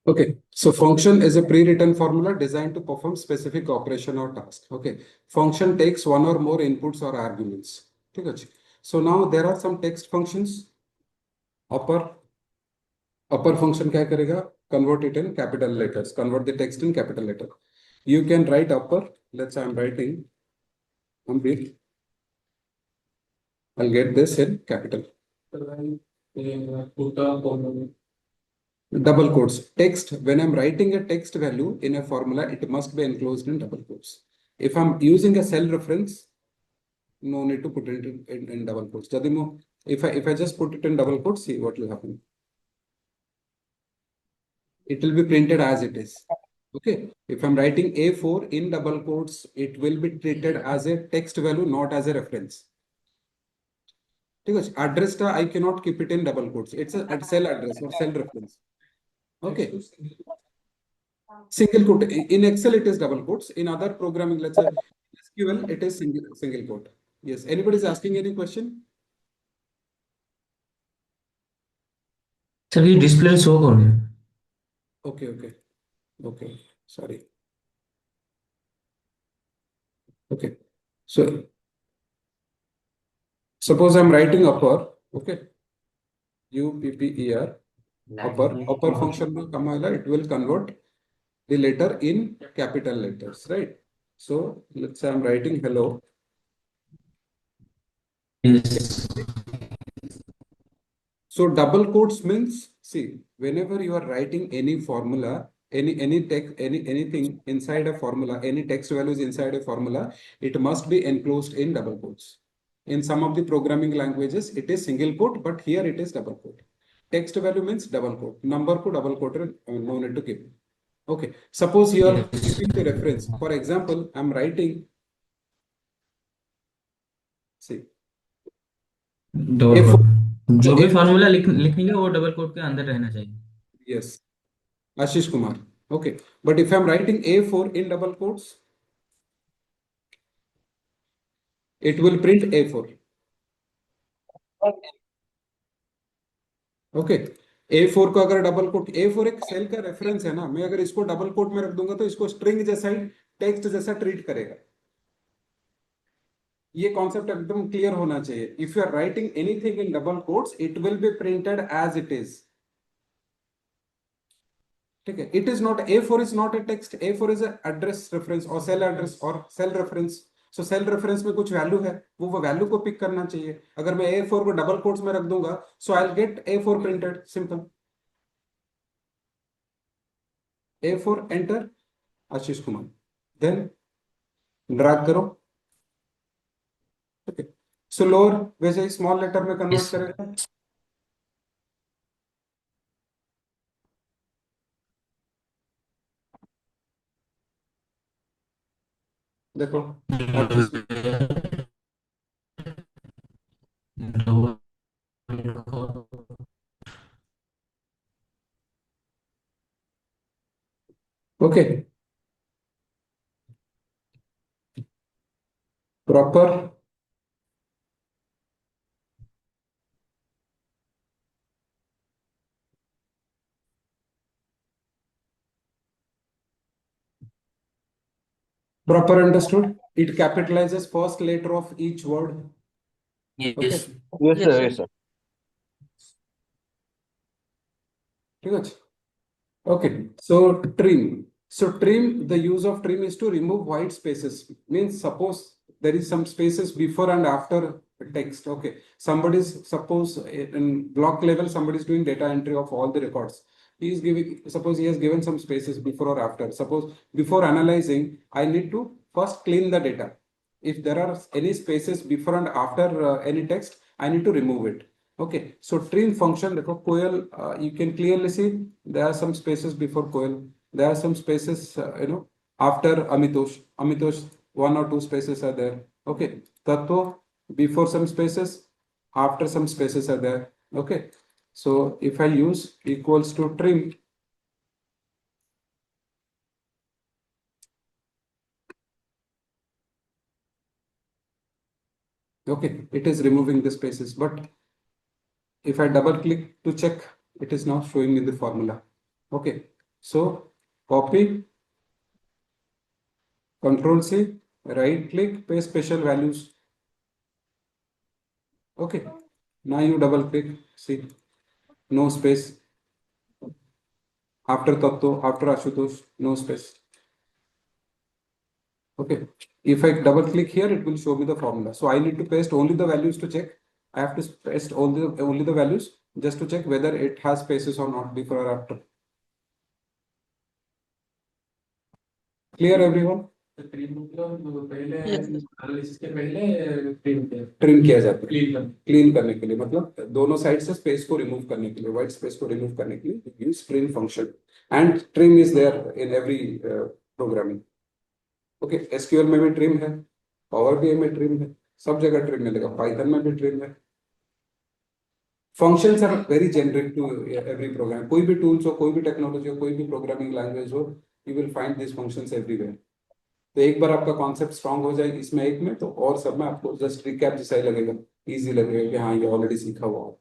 Okay, so function is a pre-written formula designed to perform specific operation or task. Okay, function takes one or more inputs or arguments. ठीक है जी। So now there are some text functions. Upper upper function क्या करेगा? Convert it in capital letters. Convert the text in capital letter. You can write upper. Let's say I'm writing. I'll get this in capital. Double quotes. Text, when I'm writing a text value in a formula, it must be enclosed in double quotes. If I'm using a cell reference, no need to put it in double quotes. Jadimo, if I just put it in double quotes, see what will happen. It will be printed as it is. Okay. If I'm writing A4 in double quotes, it will be treated as a text value, not as a reference. ठीक है, address ta I cannot keep it in double quotes. It's a cell address or cell reference. Okay. Single quote. In Excel, it is double quotes. In other programming, let's say SQL, it is single quote. Yes. Anybody is asking any question? Sir ये display show कौन है? Okay, okay, okay. Sorry. Okay. So suppose I'm writing upper. Okay. UPPER. Upper function में कम आएगा, it will convert the letter in capital letters, right? So let's say I'm writing hello. Yes. So double quotes means, see, whenever you are writing any formula, any text, anything inside a formula, any text values inside a formula, it must be enclosed in double quotes. In some of the programming languages, it is single quote, but here it is double quote. Text value means double quote. Number ko double quote, no need to keep. Okay. Suppose you are Yes. keeping the reference. For example, I'm writing, see, double A4. Quote So जो भी A4, formula लिखेंगे वो double coat के अंदर रहना चाहिए। yes, Ashish Kumar. Okay. But if I'm writing A4 in double quotes, it will print A4. Okay. A4 को अगर डबल कोट, A4 एक सेल का रेफरेंस है ना, मैं अगर इसको डबल कोट में रख दूंगा तो इसको स्ट्रिंग जैसा ही, टेक्स्ट जैसा ट्रीट करेगा। ये कॉन्सेप्ट एकदम क्लियर होना चाहिए। If you are writing anything in double quotes, it will be printed as it is. ठीक है, it is not, A4 is not a text, A4 is address reference और cell address और cell reference. So cell reference में कुछ value है, वो value को pick करना चाहिए। अगर मैं A4 को डबल कोट्स में रख दूंगा, so I will get A4 printed, simple. A4 enter, Ashish Kumar, then drag करो। ओके। सो लोअर वैसे ही स्मॉल लेटर में कन्वर्ट Yes. करेगा। देखो Ashish, okay, proper. Proper understood? It capitalizes first letter of each word. Yes. Okay. Yes, Yes, sir. sir. Yes, sir. ठीक है. Okay, so trim. So trim, the use of trim is to remove white spaces. Means suppose there is some spaces before and after text. Okay, somebody's suppose in block level, somebody is doing data entry of all the records. He is giving, suppose he has given some spaces before or after. Suppose before analyzing, I need to first clean the data. If there are any spaces before and after any text, I need to remove it. Okay, so trim function, देखो Koyal, you can clearly see there are some spaces before Koyal, there are some spaces after Amitosh. Amitosh, 1 or 2 spaces are there. Okay, Tattva, before some spaces, after some spaces are there. Okay, so if I use equals to trim, okay, it is removing the spaces, but if I double click to check, it is now showing me the formula. Okay, so copy, Control C, right click, paste special values. Okay, now you double click, see, no space. After Tattva, after Ashutosh, no space. Okay, if I double click here, it will show me the formula. So I need to paste only the values to check. I have to paste only the values just to check whether it has spaces or not before or after. Clear everyone? Yes, sir. Trim किया जाता है clean करने के लिए, मतलब दोनों side से space को रिमूव करने के लिए, व्हाइट स्पेस को रिमूव करने के लिए use trim function. And trim is there in every programming. Okay, SQL में भी ट्रिम है, पावर बीआई में ट्रिम है, सब जगह ट्रिम मिलेगा, पाइथन में भी ट्रिम है. Functions are very generic to every program. कोई भी टूल्स हो, कोई भी टेक्नोलॉजी हो, कोई भी प्रोग्रामिंग लैंग्वेज हो, you will find this functions everywhere. तो एक बार आपका कॉन्सेप्ट स्ट्रांग हो जाए इसमें एक में, तो और सब में आपको जस्ट रिकैप जैसा ही लगेगा, इजी लगेगा कि हाँ ये ऑलरेडी सीखा हुआ है.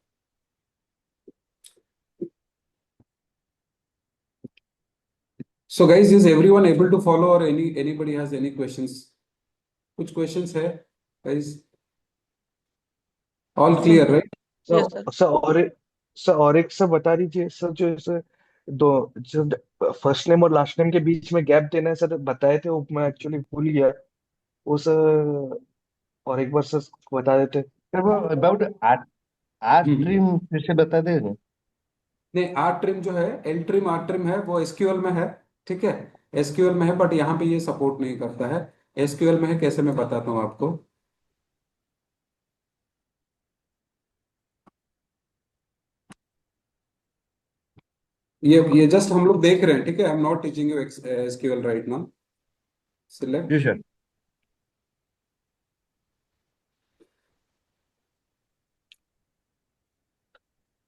So guys, is everyone able to follow or anybody has any questions? कुछ questions है guys? All clear, right? Yes, sir. Sir और एक सर बता दीजिए सर, जो सर दो जो फर्स्ट नेम और लास्ट नेम के बीच में गैप देना है सर, बताए थे वो मैं एक्चुअली भूल गया वो सर, और एक बार सर बता देते. अबाउट आर ट्रिम फिर से बता दे ना. नहीं, आर ट्रिम जो है, एल ट्रिम, आर ट्रिम है, वो एसक्यूएल में है. ठीक है, एसक्यूएल में है, बट यहाँ पे ये सपोर्ट नहीं करता है. एसक्यूएल में है, कैसे मैं बताता हूँ आपको. ये जस्ट हम लोग देख रहे हैं, ठीक है. I am not teaching you SQL right now. Select. जी सर.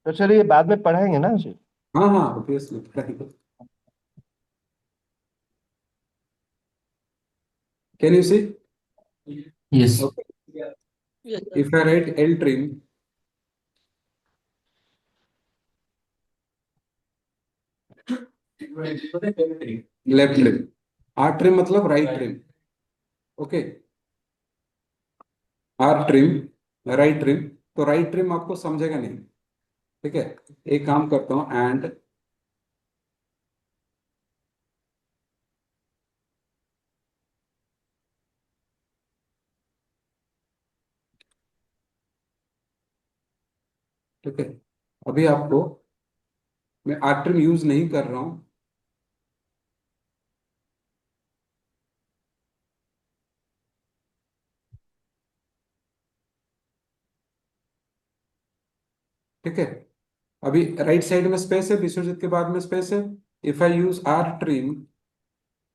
तो चलिए बाद में पढ़ाएंगे ना सर. हाँ हाँ, obviously. Can you see? Yes. Okay. Yes, sir. If I write L trim, left trim, R trim मतलब right trim. Okay, R trim, right trim. तो right trim आपको समझेगा नहीं, ठीक है. एक काम करता हूँ, and ठीक है, अभी आपको मैं R trim यूज नहीं कर रहा हूँ. ठीक है, अभी राइट साइड में स्पेस है, विश्वजीत के बाद में स्पेस है. If I use R trim,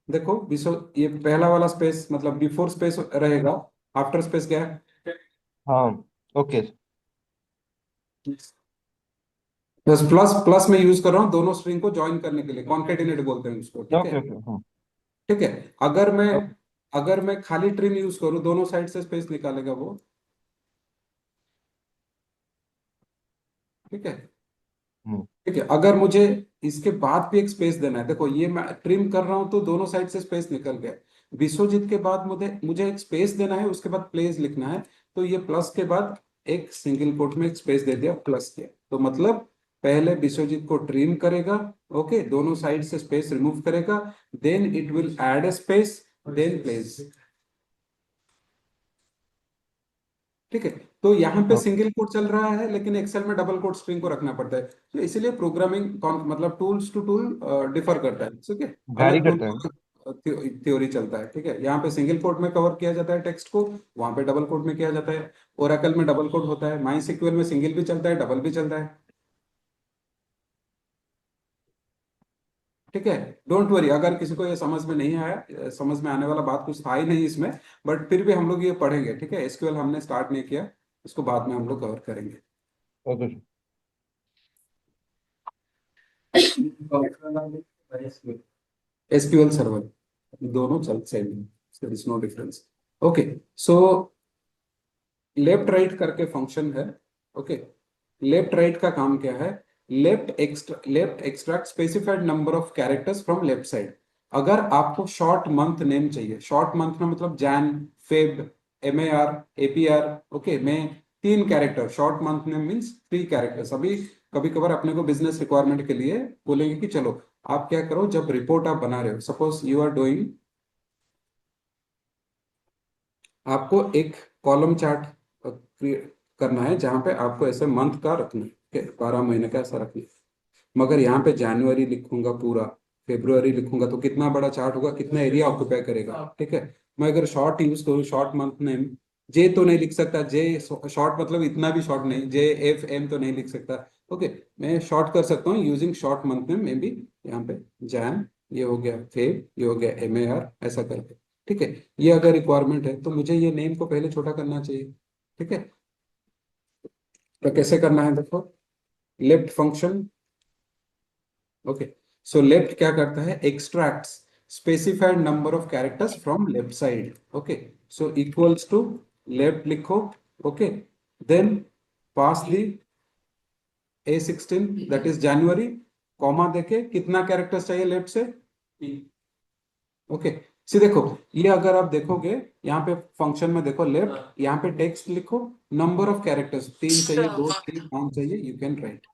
देखो ये पहला वाला स्पेस मतलब बिफोर स्पेस रहेगा, आफ्टर स्पेस क्या है. हाँ ओके. बस प्लस प्लस में यूज कर रहा हूँ दोनों स्ट्रिंग को ज्वाइन करने के लिए, कॉन्केटिनेट बोलते हैं उसको. ठीक ओके है, ओके. हाँ ठीक है. अगर मैं खाली ट्रिम यूज करूँ, दोनों साइड से स्पेस निकालेगा वो. ठीक है, ठीक है. अगर मुझे इसके बाद भी एक स्पेस देना है, देखो ये मैं ट्रिम कर रहा हूं तो दोनों साइड से स्पेस निकल गया. विश्वजीत के बाद मुझे मुझे एक स्पेस देना है, उसके बाद प्लेस लिखना है, तो ये प्लस के बाद एक सिंगल कोट में एक स्पेस दे दिया, प्लस किया, तो मतलब पहले विश्वजीत को ट्रिम करेगा, ओके, दोनों साइड से स्पेस रिमूव करेगा, then it will add a space, then place. ठीक है, तो यहाँ पे हाँ। सिंगल कोट चल रहा है, लेकिन एक्सेल में डबल कोट स्ट्रिंग को रखना पड़ता है, तो इसीलिए प्रोग्रामिंग मतलब टूल्स टू टूल डिफर करता है, ठीक है, वैरी अलग टूल करता है। थ्योरी चलता है, ठीक है, यहाँ पे सिंगल कोट में कवर किया जाता है टेक्स्ट को, वहां पे डबल कोट में किया जाता है, ओरेकल में डबल कोट होता है, माई सीक्वल में सिंगल भी चलता है, डबल भी चलता है, ठीक है। डोंट वरी, अगर किसी को ये समझ में नहीं आया, समझ में आने वाला बात कुछ था ही नहीं इसमें, बट फिर भी हम लोग ये पढ़ेंगे, ठीक है, एसक्यूएल हमने स्टार्ट नहीं किया, इसको बाद में हम लोग कवर करेंगे। ओके। एसक्यूएल सर्वर दोनों चल सेम है, there is no difference. Okay, so left right करके फंक्शन है, ओके, लेफ्ट राइट का काम क्या है, left extract specified number of characters from left side. अगर आपको शॉर्ट मंथ नेम चाहिए, शॉर्ट मंथ में मतलब Jan, Feb, MAR, APR, okay, में 3 character, short month name means 3 characters. अभी कभी कभार अपने को बिजनेस रिक्वायरमेंट के लिए बोलेंगे कि चलो आप क्या करो, जब रिपोर्ट आप बना रहे हो, सपोज यू आर डूइंग, आपको एक कॉलम चार्ट करना है, जहां पे आपको ऐसे मंथ का रखना है, ठीक है, 12 महीने का ऐसा रखना है, मगर यहाँ पे जनवरी लिखूंगा पूरा, फेब्रुवरी लिखूंगा, तो कितना बड़ा चार्ट होगा, कितना एरिया ऑक्यूपाई करेगा, ठीक है। मैं अगर शॉर्ट यूज करूँ, शॉर्ट मंथ नेम, जे तो नहीं लिख सकता, जे शॉर्ट मतलब इतना भी शॉर्ट नहीं, JFM तो नहीं लिख सकता, ओके, मैं शॉर्ट कर सकता हूँ using short month name, may be यहाँ पे जैन, ये हो गया फेब, ये हो गया MAR, ऐसा करके, ठीक है। ये अगर रिक्वायरमेंट है तो मुझे ये नेम को पहले छोटा करना चाहिए, ठीक है, तो कैसे करना है देखो, left function, okay, so left क्या करता है, extracts specified number of characters from left side, okay, so equals to left लिखो, okay, then pass the A16 that is January, comma देके कितना कैरेक्टर्स चाहिए लेफ्ट से, ओके। सी देखो, ये अगर आप देखोगे यहाँ पे फंक्शन में देखो, लेफ्ट यहाँ पे टेक्स्ट लिखो, नंबर ऑफ कैरेक्टर्स 3 चाहिए, 2 3 5 चाहिए, यू कैन राइट,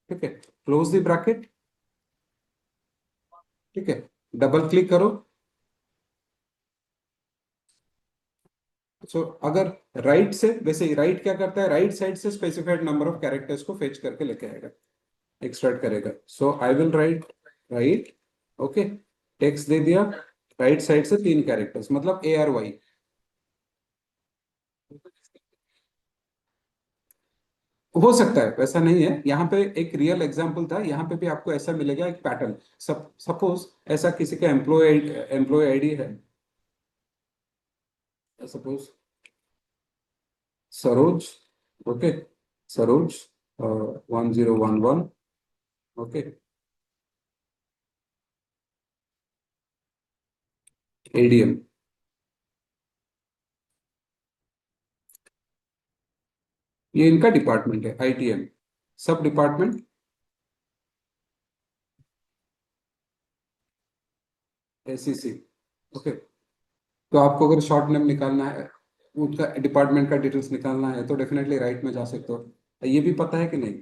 ठीक है, क्लोज द ब्रैकेट, ठीक है, डबल क्लिक करो, सो अगर राइट से, वैसे ही राइट क्या करता है, राइट साइड से स्पेसिफाइड नंबर ऑफ कैरेक्टर्स को फेच करके लेके आएगा, एक्सट्रैक्ट करेगा, so I will write right, okay, text दे दिया, राइट साइड से 3 कैरेक्टर्स मतलब ARY, हो सकता है, वैसा नहीं है, यहाँ पे एक रियल एग्जांपल था, यहाँ पे भी आपको ऐसा मिलेगा एक पैटर्न, सपोज ऐसा किसी का एम्प्लॉय आईडी है, suppose Saroj, okay, Saroj 1011, okay, ADM, ये इनका डिपार्टमेंट है, ITM, सब डिपार्टमेंट SEC, ओके, तो आपको अगर शॉर्ट नेम निकालना है, उसका डिपार्टमेंट का डिटेल्स निकालना है, तो डेफिनेटली राइट में जा सकते हो, ये भी पता है कि नहीं,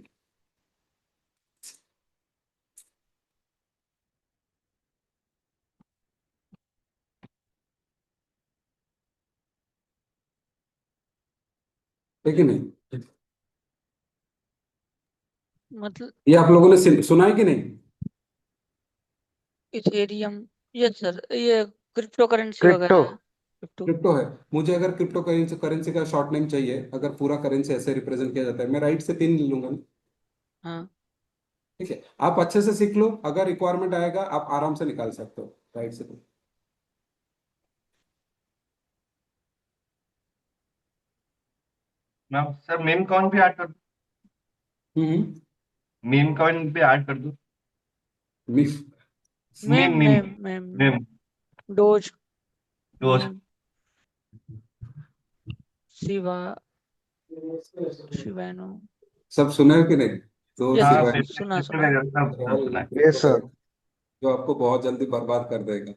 है कि नहीं, मतलब ये आप लोगों ने सुना है कि नहीं, इथेरियम, यस सर, ये क्रिप्टो करेंसी क्रिप्टो। वगैरह है, क्रिप्टो। क्रिप्टो है, मुझे अगर क्रिप्टो करेंसी करेंसी का शॉर्ट नेम चाहिए, अगर पूरा करेंसी ऐसे रिप्रेजेंट किया जाता है, मैं राइट से 3 ले लूंगा ना, हाँ, ठीक है, आप अच्छे से सीख लो, अगर रिक्वायरमेंट आएगा आप आराम से निकाल सकते हो राइट से। मैं सर मेम कॉइन भी ऐड कर दूं? हम्म, मेम कॉइन भी ऐड कर दूं? Miss, ma'am ma'am ma'am ma'am ma'am ma'am dose, दोस्त। मेम, शिवा, शिवानो, सब सुने हो कि नहीं, तो यस हाँ सर, सिवाय सुना पेपर सुना। वगैरह सब सब ऑल सुना है। Crypto yes sir. करेंसी जो आपको बहुत जल्दी बर्बाद कर देगा।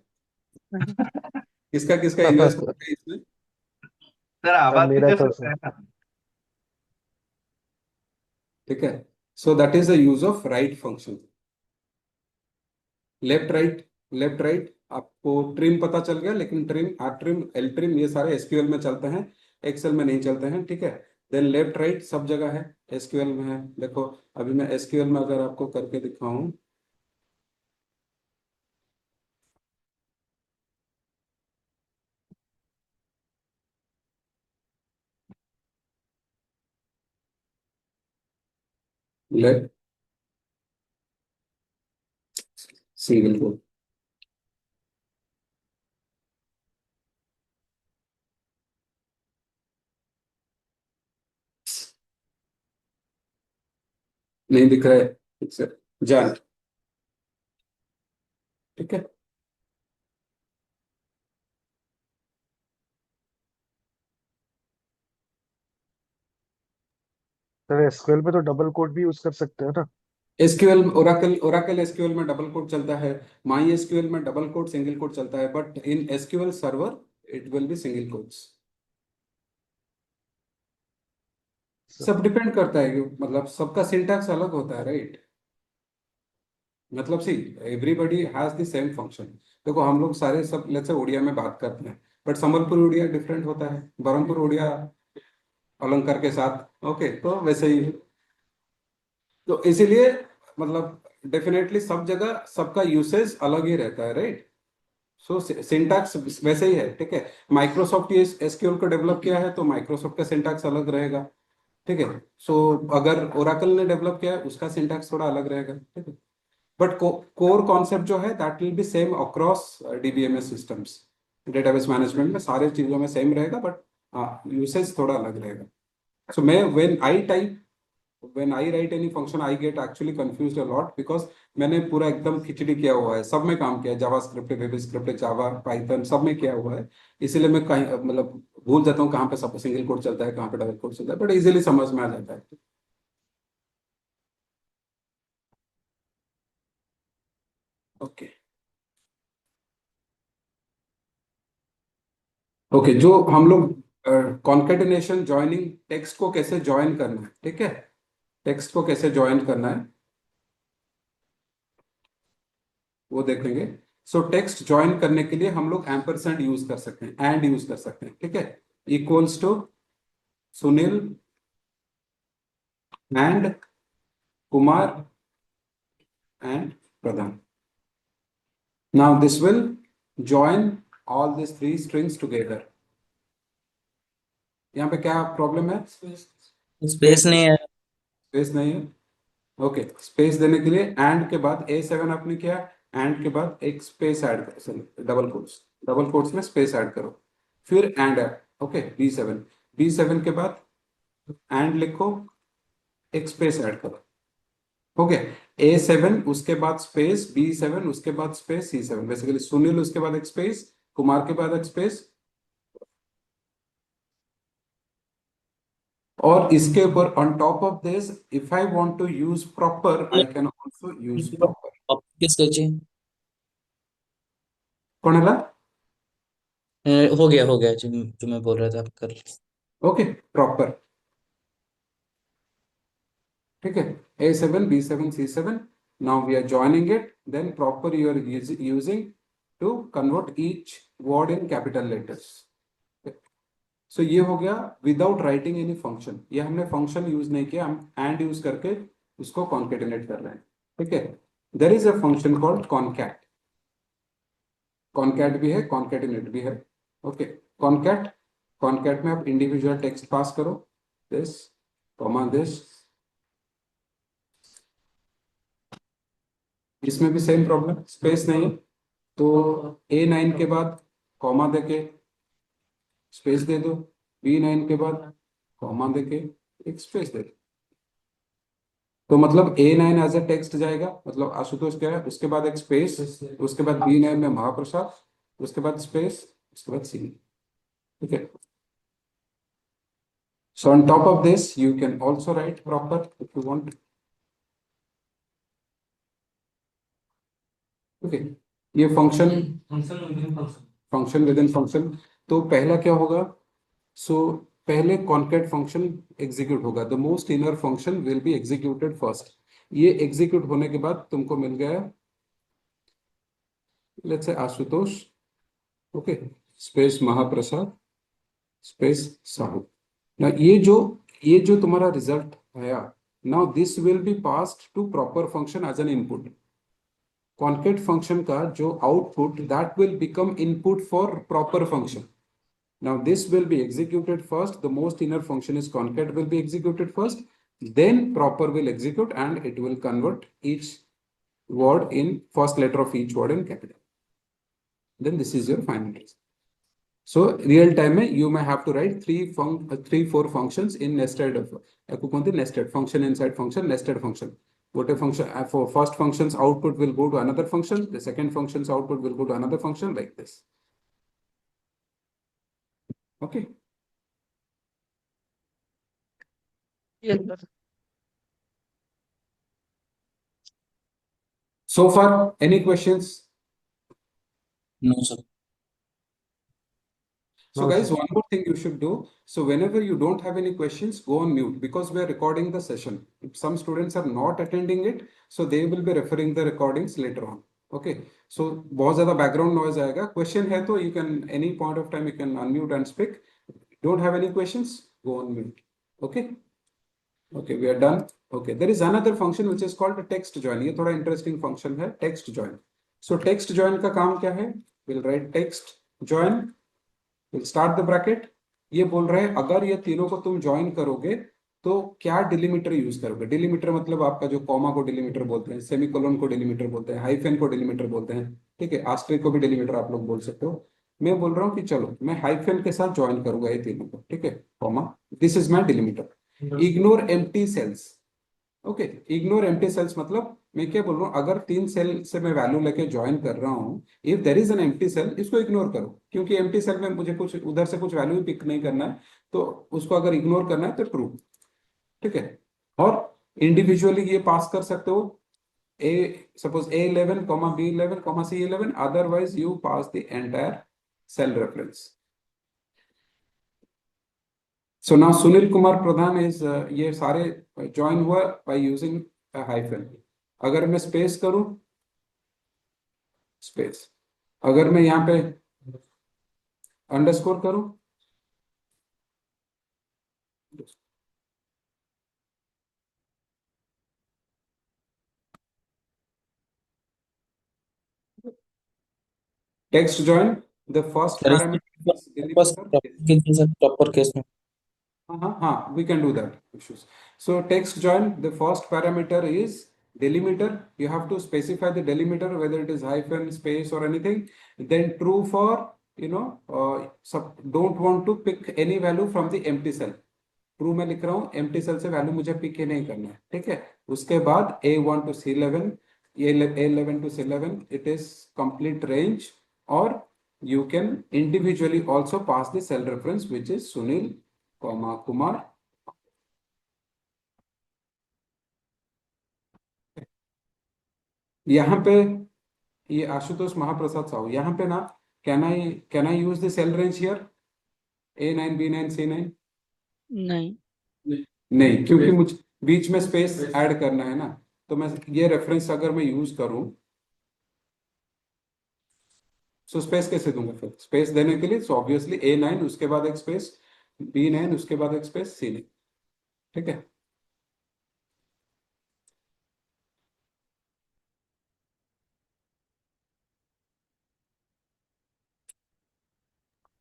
किसका किसका इन्वेस्टमेंट है इसमें? सर आवाज मेरा कर तो सकते हैं ना? ठीक है, so that is the use of right function. Left right आपको ट्रिम पता चल गया, लेकिन trim, R trim, L trim ये सारे एसक्यूएल में चलते हैं, एक्सेल में नहीं चलते हैं। ठीक है, देन लेफ्ट राइट सब जगह है, एसक्यूएल में है। देखो अभी मैं एसक्यूएल में अगर आपको करके दिखाऊं, लेफ्ट सिंगल कोड, नहीं दिख रहा है ठीक से, जान। ठीक है, सर एसक्यूएल पे तो डबल कोड भी यूज कर सकते हैं ना? एसक्यूएल, ओराकल एसक्यूएल में डबल कोड चलता है, माई एसक्यूएल में डबल कोड सिंगल कोड चलता है, but in SQL server it will B single codes. सब डिपेंड करता है कि मतलब सबका सिंटैक्स अलग होता है, राइट? मतलब see, everybody has the same function. देखो हम लोग सारे सब लेट्स से उड़िया में बात करते हैं, बट संबलपुर उड़िया डिफरेंट होता है, बरहमपुर उड़िया अलंकार के साथ, ओके, तो वैसे ही। तो इसीलिए मतलब डेफिनेटली सब जगह सबका यूसेज अलग ही रहता है, राइट? सो सिंटैक्स वैसे ही है। ठीक है, माइक्रोसॉफ्ट ये एसक्यूएल को डेवलप किया है तो माइक्रोसॉफ्ट का सिंटैक्स अलग रहेगा। ठीक है, सो अगर ओराकल ने डेवलप किया है उसका सिंटैक्स थोड़ा अलग रहेगा। ठीक है, बट कोर कॉन्सेप्ट जो है that will be same across DBMS systems, database management में सारे चीजों में सेम रहेगा, बट यूसेज थोड़ा अलग रहेगा। सो मैं when I write any function I get actually confused a lot because मैंने पूरा एकदम खिचड़ी किया हुआ है, सब में काम किया है, जावा स्क्रिप्ट, वेब स्क्रिप्ट, जावा, पाइथन, सब में किया हुआ है। इसीलिए मैं कहीं मतलब भूल जाता हूँ कहाँ पे सब सिंगल कोड चलता है, कहाँ पे डबल कोड चलता है, बट इजीली समझ में आ जाता है। ओके ओके, जो हम लोग कॉन्केटिनेशन जॉइनिंग, टेक्स्ट को कैसे ज्वाइन करना है, ठीक है, टेक्स्ट को कैसे ज्वाइन करना है वो देखेंगे। सो टेक्स्ट ज्वाइन करने के लिए हम लोग एम्परसेंड यूज कर सकते हैं, एंड यूज कर सकते हैं। ठीक है, equals to Sunil and Kumar and Pradhan. Now this will join all these three strings together। यहाँ पे क्या प्रॉब्लम है? स्पेस नहीं है। स्पेस नहीं है। ओके, स्पेस देने के लिए एंड के बाद A7 आपने किया, एंड के बाद एक स्पेस ऐड करो, डबल कोट्स में स्पेस ऐड करो, फिर एंड है। ओके, B7 के बाद एंड लिखो, एक स्पेस ऐड करो। ओके, A7 उसके बाद स्पेस, B7 उसके बाद स्पेस, C7, बेसिकली सुनील उसके बाद एक स्पेस, कुमार के बाद एक स्पेस, और इसके ऊपर on top of this if I want to use proper I can also use proper. किसको चाहिए? कौन है? हो गया जो मैं बोल रहा था, आप कर लीजिए। Okay, proper. ठीक है, A7 B7 C7, now we are joining it, then proper you are using to convert each word in capital letters। सो ये हो गया विदाउट राइटिंग एनी फंक्शन, ये हमने फंक्शन यूज नहीं किया, हम एंड यूज करके उसको कॉन्केटिनेट कर रहे हैं। ठीक है, there is a function called concat, concat भी है, कॉन्केटिनेट भी है। ओके, कॉनकैट, कॉनकैट में आप इंडिविजुअल टेक्स्ट पास करो, दिस कॉमा दिस, इसमें भी सेम प्रॉब्लम, स्पेस नहीं है, तो A9 के बाद कॉमा देके स्पेस दे दो, B9 के बाद कॉमा देके एक स्पेस दे दो। तो मतलब A9 एज ए टेक्स्ट जाएगा, मतलब आशुतोष क्या है, उसके बाद एक स्पेस, उसके बाद B9 में महाप्रसाद, उसके बाद स्पेस, उसके बाद सी। ठीक है, so on top of this you can also write proper if you want। okay, ये function function with in function. तो पहला क्या होगा? सो पहले कॉनकैट फंक्शन एग्जीक्यूट होगा, the most inner function will be executed first. ये execute होने के बाद तुमको मिल गया, let's say Ashutosh, okay, space Mahaprasad, space Sahu. ना ये जो तुम्हारा रिजल्ट आया, now this will be passed to proper function as an input. Concat function का जो output that will become input for proper function. Now this will be executed first. The most inner function is concat will be executed first. Then proper will execute and it will convert each word in first letter of each word in capital. Then this is your final result. So real time में you may have to write three four functions in nested nested function inside function, nested function. What a function for first function's output will go to another function. The second function's output will go to another function like this. Okay. Yes sir. So far, any questions? No, sir. So No, guys, sir. one more thing you should do. So whenever you don't have any questions, go on mute because we are recording the session. If some students are not attending it, so they will be referring the recordings later on. Okay. So बहुत ज़्यादा background noise आएगा. Question है तो you can any point of time you can unmute and speak. Don't have any questions? Go on mute. Okay. Okay, we are done. Okay, there is another function which is called text join. ये थोड़ा interesting function है, text join. So text join का काम क्या है? We'll write text join. We'll start the bracket. ये बोल रहे हैं अगर ये तीनों को तुम ज्वाइन करोगे तो क्या डिलीमीटर यूज करोगे? डिलीमीटर मतलब आपका जो कॉमा को डिलीमीटर बोलते हैं, सेमीकोलन को डिलीमीटर बोलते हैं, हाइफेन को डिलीमीटर बोलते हैं, ठीक है, आस्ट्रिक को भी डिलीमीटर आप लोग बोल सकते हो। मैं बोल रहा हूँ कि चलो मैं हाइफेन के साथ ज्वाइन करूंगा ये तीनों को, ठीक है, comma, this is my delimiter. Ignore empty cells. Okay, ignore empty cells मतलब मैं क्या बोल रहा हूँ, अगर 3 सेल से मैं वैल्यू लेके ज्वाइन कर रहा हूँ, if there is an empty cell, इसको इग्नोर करो, क्योंकि एम्प्टी सेल में मुझे कुछ उधर से कुछ वैल्यू पिक नहीं करना है, तो उसको अगर इग्नोर करना है तो ट्रू, ठीक है। और इंडिविजुअली ये पास कर सकते हो, a suppose A11, B11, C11, otherwise you pass the entire cell reference. So now Sunil Kumar Pradhan is ये सारे ज्वाइन हुआ by using a hyphen। अगर मैं स्पेस करूं, स्पेस, अगर मैं यहाँ पे अंडरस्कोर करूं, text join, the first Sir, इसमें पैरामीटर बस प्रॉपर केस में we can do that issues. So text join, the first parameter is delimiter. You have to specify the delimiter, whether it is hyphen, space or anything. Then true for, don't want to pick any value from the empty cell. True में लिख रहा हूँ, empty cell से value मुझे pick ही नहीं करना है, ठीक है। उसके बाद A1 to C11, A11 to C11, it is complete range, or you can individually also pass the cell reference which is Sunil, Kumar। यहाँ पे ये आशुतोष महाप्रसाद साहू, यहाँ पे ना can I use the cell range here, A9, B9, C9? नहीं नहीं, क्योंकि मुझे बीच में स्पेस ऐड करना है ना, तो मैं ये रेफरेंस अगर मैं यूज करूं, सो स्पेस कैसे दूंगा? फिर स्पेस देने के लिए सो ऑब्वियसली A9 उसके बाद एक स्पेस, B9 उसके बाद एक स्पेस, C9, ठीक है।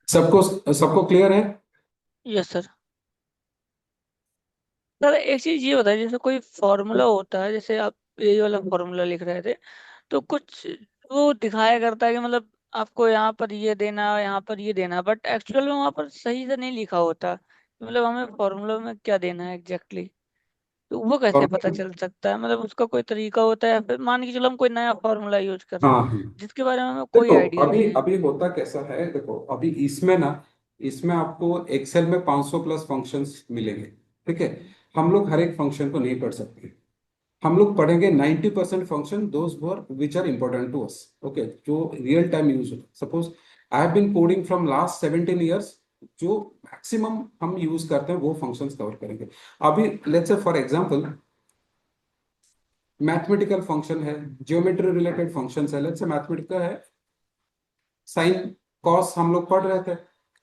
सबको क्लियर है? Yes sir. सर एक चीज ये बताइए, जैसे कोई फॉर्मूला होता है, जैसे आप ये वाला फॉर्मूला लिख रहे थे, तो कुछ वो दिखाया करता है कि मतलब आपको यहाँ पर ये देना है, यहाँ पर ये देना है, बट एक्चुअल में वहाँ पर सही से नहीं लिखा होता, मतलब हमें फॉर्मूला में क्या देना है एग्जैक्टली, तो वो कैसे पता फॉर्मूला, चल सकता है? मतलब उसका कोई तरीका होता है, या फिर मान के चलो हम कोई नया फॉर्मूला यूज कर रहे हाँ हैं हाँ, जिसके बारे में हमें कोई देखो आइडिया नहीं अभी है। अभी होता कैसा है, देखो अभी इसमें ना, इसमें आपको एक्सेल में 500 प्लस फंक्शंस मिलेंगे, ठीक है। हम लोग हर एक फंक्शन को नहीं पढ़ सकते, हम लोग पढ़ेंगे 90% function, those which are important to us, okay, जो रियल टाइम यूज होता है। Suppose I have been coding from last 17 years, जो मैक्सिमम हम यूज करते हैं वो फंक्शंस कवर करेंगे। अभी let's say for example mathematical function है, ज्योमेट्री रिलेटेड फंक्शंस है, लेट्स से मैथमेटिकल है, साइन कॉस हम लोग पढ़ रहे थे,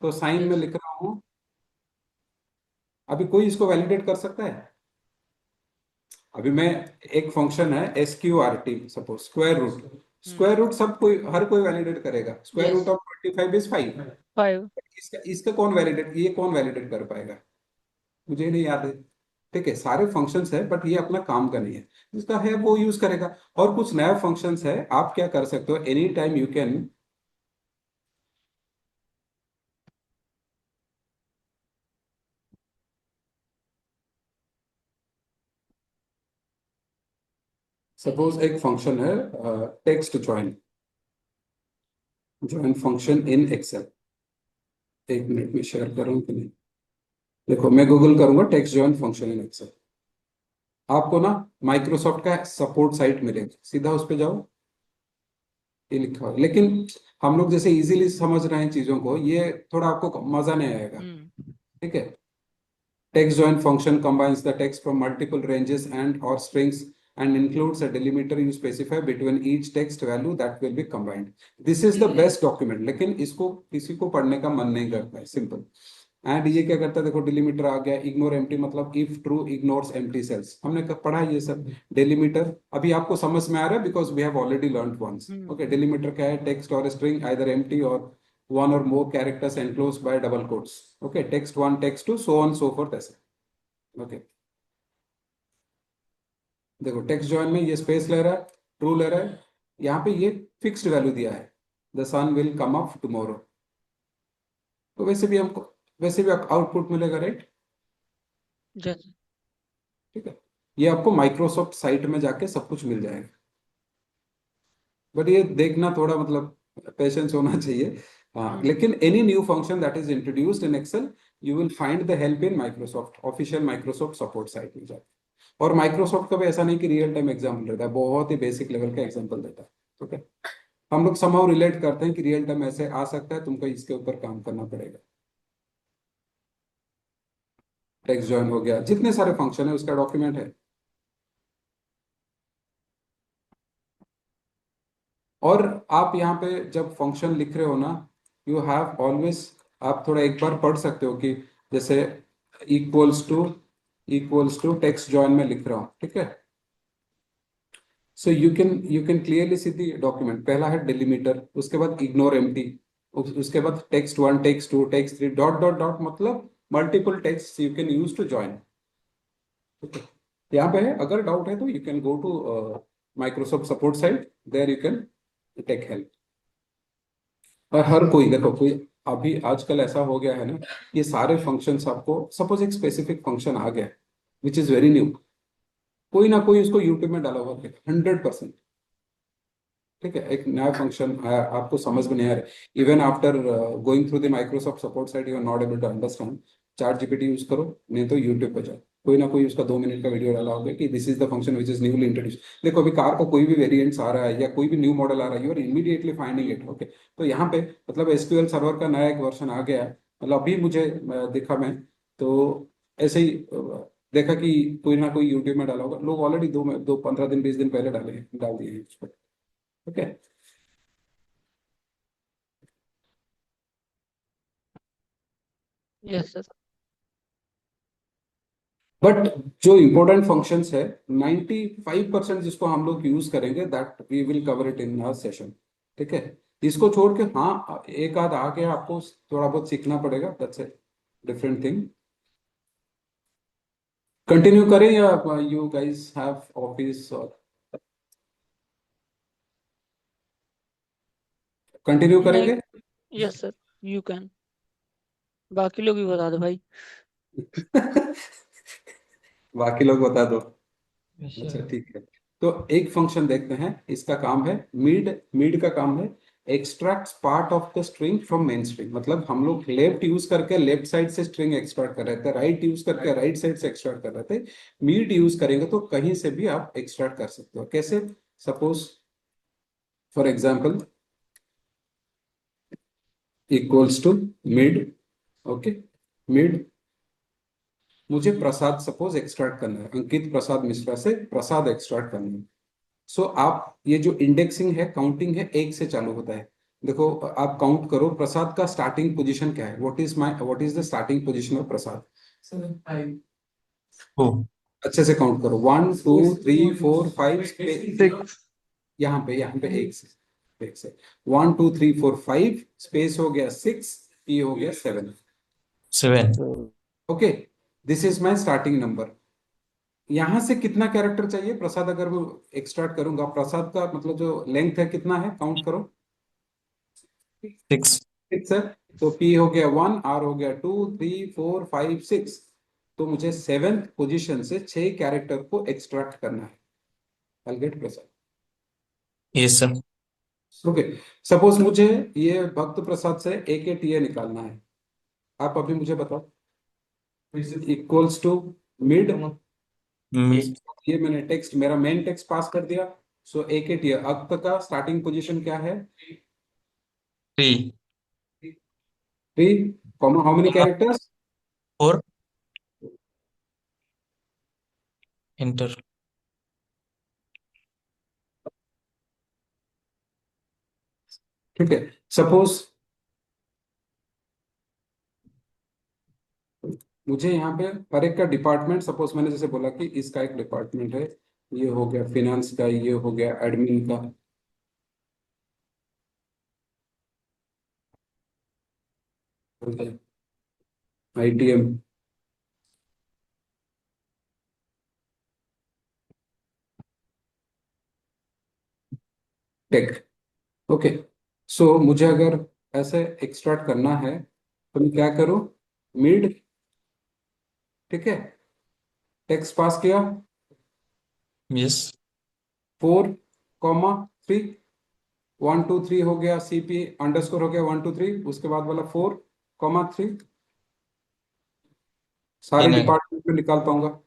तो साइन में यस लिख रहा हूं, अभी कोई इसको वैलिडेट कर सकता है? अभी मैं एक फंक्शन है SQRT, suppose square root, square root सब कोई, हर कोई वैलिडेट करेगा, square yes root of 25 is 5। 5 इसका इसका कौन वैलिडेट, ये कौन वैलिडेट कर पाएगा? मुझे नहीं याद है। ठीक है, सारे फंक्शंस है बट ये अपना काम का नहीं है, जिसका है वो यूज करेगा। और कुछ नया फंक्शंस है, आप क्या कर सकते हो, any time you can suppose एक फंक्शन है text join, join function in Excel. एक मिनट में शेयर कर रहा हूँ कि नहीं, देखो मैं गूगल करूंगा text join function in Excel, आपको ना माइक्रोसॉफ्ट का सपोर्ट साइट मिलेगा, सीधा उस पे जाओ, ये लिखा हुआ है। लेकिन हम लोग जैसे इजीली समझ रहे हैं चीजों को, ये थोड़ा आपको मजा नहीं आएगा। ठीक है, text join function combines the text from multiple ranges and or strings and includes a delimiter you specify between each text value that will be combined. This is the best document, लेकिन इसको किसी को पढ़ने का मन नहीं करता है, सिंपल। एंड ये क्या करता है, देखो डिलीमीटर आ गया, इग्नोर एम्प्टी मतलब if true ignores empty cells, हमने पढ़ा ये सब। डिलीमीटर अभी आपको समझ में आ रहा है because we have already learn once. Okay, delimiter क्या है, टेक्स्ट और स्ट्रिंग आइदर एम्प्टी और one or more characters enclosed by double quotes. Okay, text 1, text 2, so on so forth ऐसे। ओके, देखो टेक्स्ट जॉइन में ये स्पेस ले रहा है, ट्रू ले रहा है, यहाँ पे ये फिक्स्ड वैल्यू दिया है, the sun will come up tomorrow, तो वैसे भी आउटपुट मिलेगा, राइट? यस ठीक है, ये आपको माइक्रोसॉफ्ट साइट में जाके सब कुछ मिल जाएगा, बट ये देखना थोड़ा मतलब पेशेंस होना चाहिए। हाँ, लेकिन any new function that is introduced in Excel you will find the help in Microsoft official Microsoft support site में जाके। और माइक्रोसॉफ्ट का भी ऐसा नहीं कि रियल टाइम एग्जाम्पल रहता है, बहुत ही बेसिक लेवल का एग्जाम्पल देता है। ठीक है, हम लोग समहाउ रिलेट करते हैं कि रियल टाइम ऐसे आ सकता है, तुमको इसके ऊपर काम करना पड़ेगा। टेक्स्ट जॉइन हो गया, जितने सारे फंक्शन है उसका डॉक्यूमेंट है। और आप यहाँ पे जब फंक्शन लिख रहे हो ना, यू हैव ऑलवेज, आप थोड़ा एक बार पढ़ सकते हो कि जैसे इक्वल्स टू टेक्स्ट जॉइन में लिख रहा हूँ, ठीक है। So you can clearly see the document, पहला है डिलीमीटर, उसके बाद इग्नोर एम्प्टी, उसके बाद text 1, text 2, text 3 dot dot dot, मतलब multiple text you can use to join. ठीक है, यहाँ पे है, अगर डाउट है तो you can go to Microsoft support site, there you can take help. और हर कोई देखो, कोई अभी आजकल ऐसा हो गया है ना, ये सारे फंक्शंस आपको, सपोज एक स्पेसिफिक फंक्शन आ गया विच इज वेरी न्यू, कोई ना कोई उसको यूट्यूब में डाला हुआ है 100%। ठीक है, एक नया फंक्शन आया, आपको समझ में नहीं आ रहा, even after going through the Microsoft support site you are not able to understand, chat GPT use करो, नहीं तो यूट्यूब पे जाओ, कोई ना कोई उसका 2 मिनट का वीडियो डाला होगा कि this is the function which is newly introduce. देखो अभी कार का कोई भी वेरिएंट्स आ रहा है या कोई भी न्यू मॉडल आ रहा है, you are immediately finding it. Okay, तो यहाँ पे मतलब एसक्यूएल सर्वर का नया एक वर्जन आ गया है, मतलब अभी मुझे देखा मैं, तो ऐसे ही देखा कि कोई ना कोई यूट्यूब में डाला होगा, लोग ऑलरेडी दो 15 दिन 20 दिन पहले डाल दिए हैं उस पर। ओके, यस सर बट जो इंपॉर्टेंट फंक्शंस है 95% जिसको हम लोग यूज करेंगे, that we will cover it in our session. ठीक है, इसको छोड़ के हाँ एक आध आके आपको थोड़ा बहुत सीखना पड़ेगा, that's a different thing. Continue करें या यू गाइस हैव ऑफिस, और कंटिन्यू नहीं करेंगे? यस सर यू कैन, बाकी लोग भी बता दो भाई। बाकी लोग बता दो। Yes, अच्छा sir. ठीक है, तो एक फंक्शन देखते हैं, इसका काम है मीड। मीड का काम है extract part of the string from main string, मतलब हम लोग लेफ्ट यूज करके लेफ्ट साइड से स्ट्रिंग एक्सट्रैक्ट कर रहे थे, राइट यूज करके राइट साइड से एक्सट्रैक्ट कर रहे थे। मीड यूज करेंगे तो कहीं से भी आप एक्सट्रैक्ट कर सकते हो। कैसे? Suppose for example equals to mid, okay, mid. मुझे प्रसाद सपोज एक्सट्रैक्ट करना है, अंकित प्रसाद मिश्रा से प्रसाद एक्सट्रैक्ट करना है। सो आप ये जो इंडेक्सिंग है, काउंटिंग है, एक से चालू होता है। देखो आप काउंट करो प्रसाद का स्टार्टिंग पोजीशन क्या है, what is the starting position of Prasad. 4 अच्छे से काउंट करो, 1 2 3 4 5 6 यहाँ पे एक से 1 2 3 4 5 स्पेस हो गया 6, पी हो गया 7। 7 okay, this is my starting number. यहां से कितना कैरेक्टर चाहिए प्रसाद, अगर वो एक्सट्रैक्ट करूंगा, प्रसाद का मतलब जो लेंथ है कितना है, काउंट करो। 6 6 है, तो पी हो गया 1, आर हो गया 2 3 4 5 6। तो मुझे 7th पोजीशन से 6 कैरेक्टर को एक्सट्रैक्ट करना है। I'll get Prasad. Yes sir. Okay, suppose मुझे ये भक्त प्रसाद से ए के टी ए निकालना है। आप अभी मुझे बताओ, इक्वल्स टू मिड, मिड ये मैंने टेक्स्ट, मेरा मेन टेक्स्ट पास कर दिया। सो ए के टी ए, अब तक का स्टार्टिंग पोजीशन क्या है, 3 3, comma how many characters, 4 enter. ठीक है। सपोज मुझे यहाँ पे हर एक का डिपार्टमेंट, सपोज मैंने जैसे बोला कि इसका एक डिपार्टमेंट है, ये हो गया फिनेंस का, ये हो गया एडमिन का, आईटीएम, टेक। ओके, सो मुझे अगर ऐसे एक्सट्रैक्ट करना है तो मैं क्या करूँ, मिड, ठीक है, टेक्स्ट पास किया, यस 4 कॉमा 3, 1 2 3 हो गया, सीपी अंडरस्कोर हो गया 1 2 3, उसके बाद वाला 4 कॉमा 3, सारे इन डिपार्टमेंट में निकाल पाऊंगा।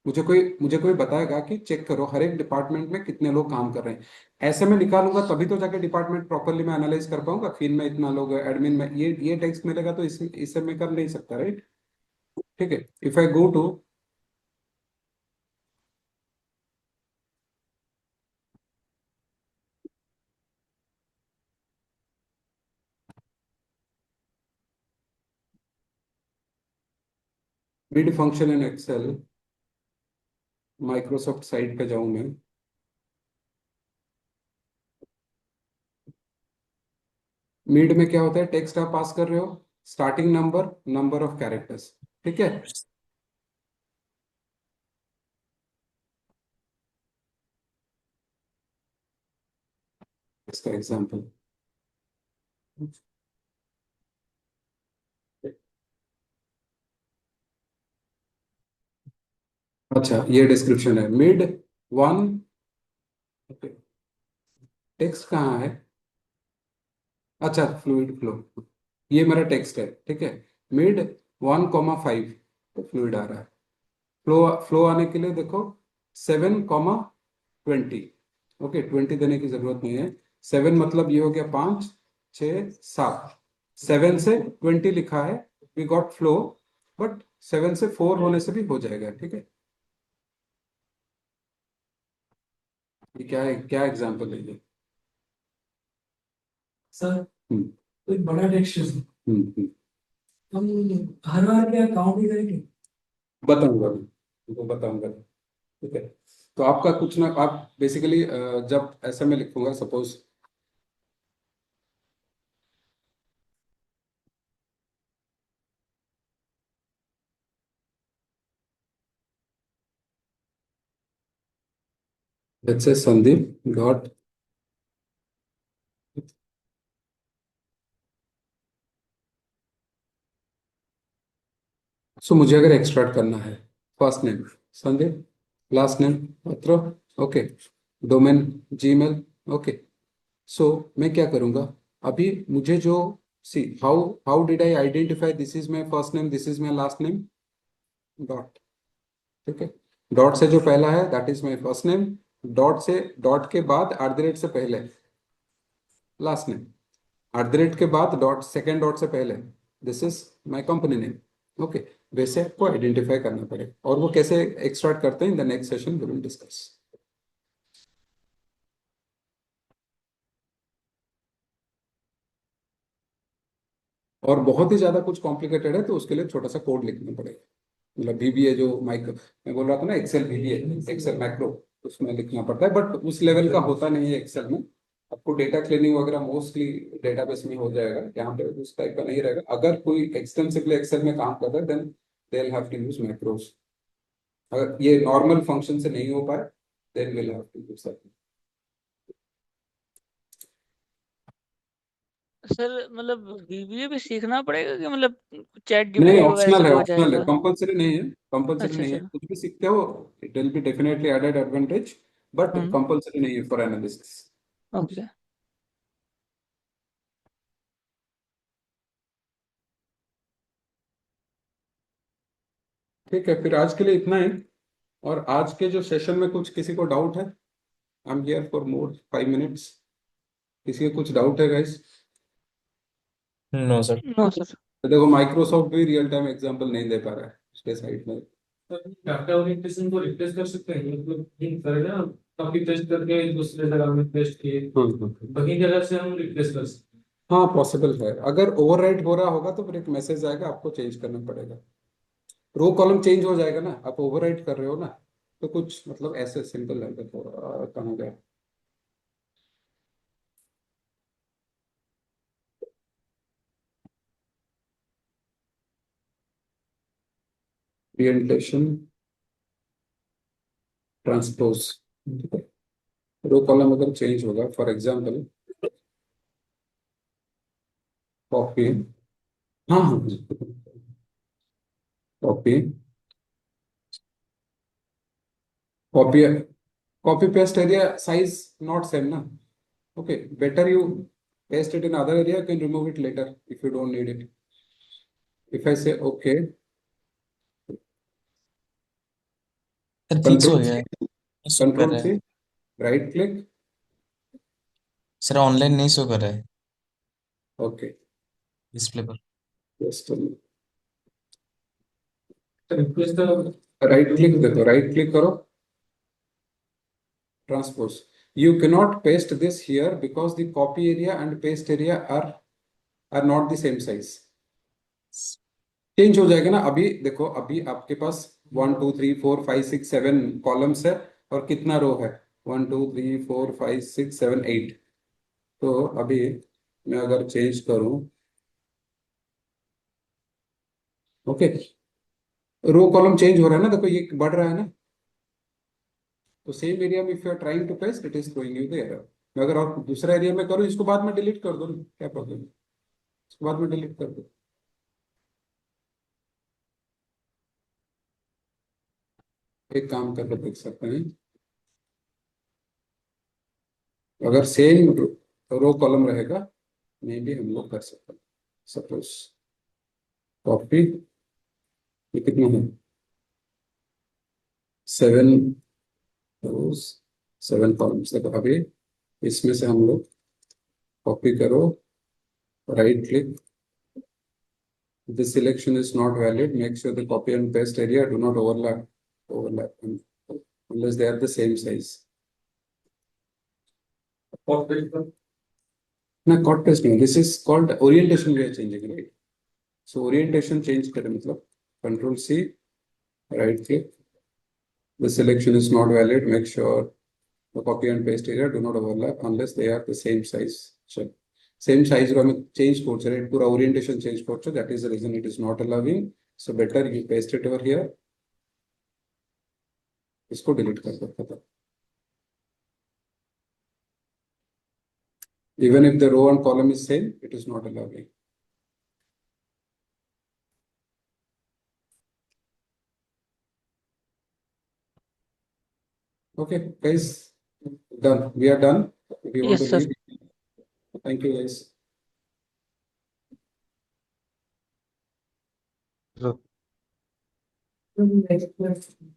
मुझे कोई बताएगा कि चेक करो हर एक डिपार्टमेंट में कितने लोग काम कर रहे हैं। ऐसे में निकालूंगा तभी तो जाके डिपार्टमेंट प्रॉपरली मैं एनालाइज कर पाऊंगा, फिर में इतना लोग एडमिन में, ये टेक्स्ट मिलेगा तो इससे मैं कर नहीं सकता, राइट। ठीक है, if I go to mid function in Excel, Microsoft site पे जाऊं मैं, मिड में क्या होता है, टेक्स्ट आप पास कर रहे हो, starting number, number of characters, ठीक है। इसका एग्जांपल, अच्छा ये डिस्क्रिप्शन है, मिड 1, टेक्स्ट कहाँ है, अच्छा फ्लूइड फ्लो, ये मेरा टेक्स्ट है, ठीक है। मिड 1 कॉमा 5, तो फ्लूइड आ रहा है। फ्लो फ्लो आने के लिए देखो 7 कॉमा 20, ओके 20 देने की जरूरत नहीं है। 7 मतलब ये हो गया 5 6 7, 7 से 20 लिखा है, वी गॉट फ्लो, बट 7 से 4 होने से भी हो जाएगा, ठीक है। ये क्या है, क्या एग्जाम्पल है ये, सर हम्म कोई बड़ा टेक्स्ट है हम्म। हम हर बार क्या काउंट ही करेंगे। बताऊंगा मैं, तुमको बताऊंगा, ठीक है। तो आपका कुछ ना, आप बेसिकली जब ऐसा मैं लिखूंगा, suppose let's say Sandeep dot, सो मुझे अगर एक्सट्रैक्ट करना है, first name Sandeep, last name पत्र, ओके, डोमेन जीमेल, ओके। सो मैं क्या करूंगा, अभी मुझे जो, see how how did I identify this is my first name, this is my last name, dot, ठीक है। डॉट से जो पहला है that is my first name, dot से, डॉट के बाद @ से पहले लास्ट नेम, @ के बाद डॉट, सेकेंड डॉट से पहले this is my company name. Okay, वैसे आपको आइडेंटिफाई करना पड़ेगा, और वो कैसे एक्सट्रैक्ट करते हैं in the next session we will discuss. और बहुत ही ज्यादा कुछ कॉम्प्लिकेटेड है तो उसके लिए छोटा सा कोड लिखना पड़ेगा, मतलब VBA जो माइक्रो मैं बोल रहा था ना, एक्सेल VBA, एक्सेल मैक्रो, उसमें लिखना पड़ता है, बट उस लेवल का होता नहीं है एक्सेल में। आपको डेटा क्लीनिंग वगैरह मोस्टली डेटाबेस में हो जाएगा, यहाँ पे उस टाइप का नहीं रहेगा। अगर कोई एक्सटेंसिवली एक्सेल में काम कर रहा है then they will have to use macros. अगर ये नॉर्मल फंक्शन से नहीं हो पाए then will have to use that. Sir मतलब बीबीए भी सीखना पड़ेगा कि मतलब चैट नहीं, जीपीटी वगैरह से ऑप्शनल है, हो ऑप्शनल है, जाएगा? कंपलसरी नहीं है, कंपलसरी अच्छा नहीं है, अच्छा। कुछ भी सीखते हो it will be definitely added advantage, but hmm. Compulsory नहीं है फॉर एनालिसिस। ओके। ठीक है, फिर आज के लिए इतना ही। और आज के जो सेशन में कुछ किसी को डाउट है? I am here for more 5 minutes. किसी को कुछ डाउट है guys? No sir. No sir. तो देखो, माइक्रोसॉफ्ट भी रियल टाइम एग्जांपल नहीं दे पा रहा है उसके साइड में। डाटा ओरिएंटेशन को रिप्लेस कर सकते हैं, मतलब लिंक करेगा कॉपी पेस्ट करके दूसरे जगह में पेस्ट किए, वही जगह से हम रिप्लेस कर सकते हैं। हाँ, पॉसिबल है। अगर ओवरराइट हो रहा होगा तो फिर एक मैसेज आएगा, आपको चेंज करना पड़ेगा। रो कॉलम चेंज हो जाएगा ना, आप ओवरराइट कर रहे हो ना, तो कुछ मतलब ऐसे सिंपल है। देखो कहाँ गया, ओरिएंटेशन ट्रांसपोज। रो कॉलम अगर चेंज होगा, फॉर एग्जांपल कॉपी, हाँ हाँ, copy, copy, copy paste area size not same ना। Okay, better you paste it in other area, you can remove it later if you don't need it. If I say okay, sir fix हो control गया C, है, नहीं show कर control रहा है। C, right click, sir online नहीं show कर रहा है okay, डिस्प्ले पर। just a minute. रिप्लेस तो right click देखो, right click करो, transpose. You cannot paste this here because the copy area and paste area are not the same size. Change हो जाएगा ना। अभी देखो, अभी आपके पास 1 2 3 4 5 6 7 कॉलम्स है, और कितना रो है? 1 2 3 4 5 6 7 8। तो अभी मैं अगर चेंज करूं, ओके, रो कॉलम चेंज हो रहा है ना, देखो ये बढ़ रहा है ना। तो सेम एरिया में if you are trying to paste it is throwing you the error. मैं अगर और दूसरा एरिया में करूँ, इसको बाद में डिलीट कर दो ना, क्या प्रॉब्लम है? इसको बाद में डिलीट कर दो। एक काम करके देख सकते हैं, अगर सेम रो कॉलम रहेगा मे भी हम लोग कर सकते हैं। सपोज कॉपी, ये कितना है? 7 रोज 7 कॉलम्स। देखो अभी इसमें से हम लोग कॉपी करो, right click, the selection is not valid, make sure the copy and paste area do not overlap unless they are the same size. No, copy paste no, this is called orientation we are changing, right? So orientation change करें, मतलब control C, right click, the selection is not valid, make sure the copy and paste area do not overlap unless they are the same size. So same size रो हमें change करते हैं, पूरा orientation change करते हैं, that is the reason it is not allowing. So better you paste it over here, इसको delete कर दो, खत्म। Even if the row and column is same, it is not allowing. Okay, guys, done. We are done. If you want to yes sir. leave, thank you, guys. Next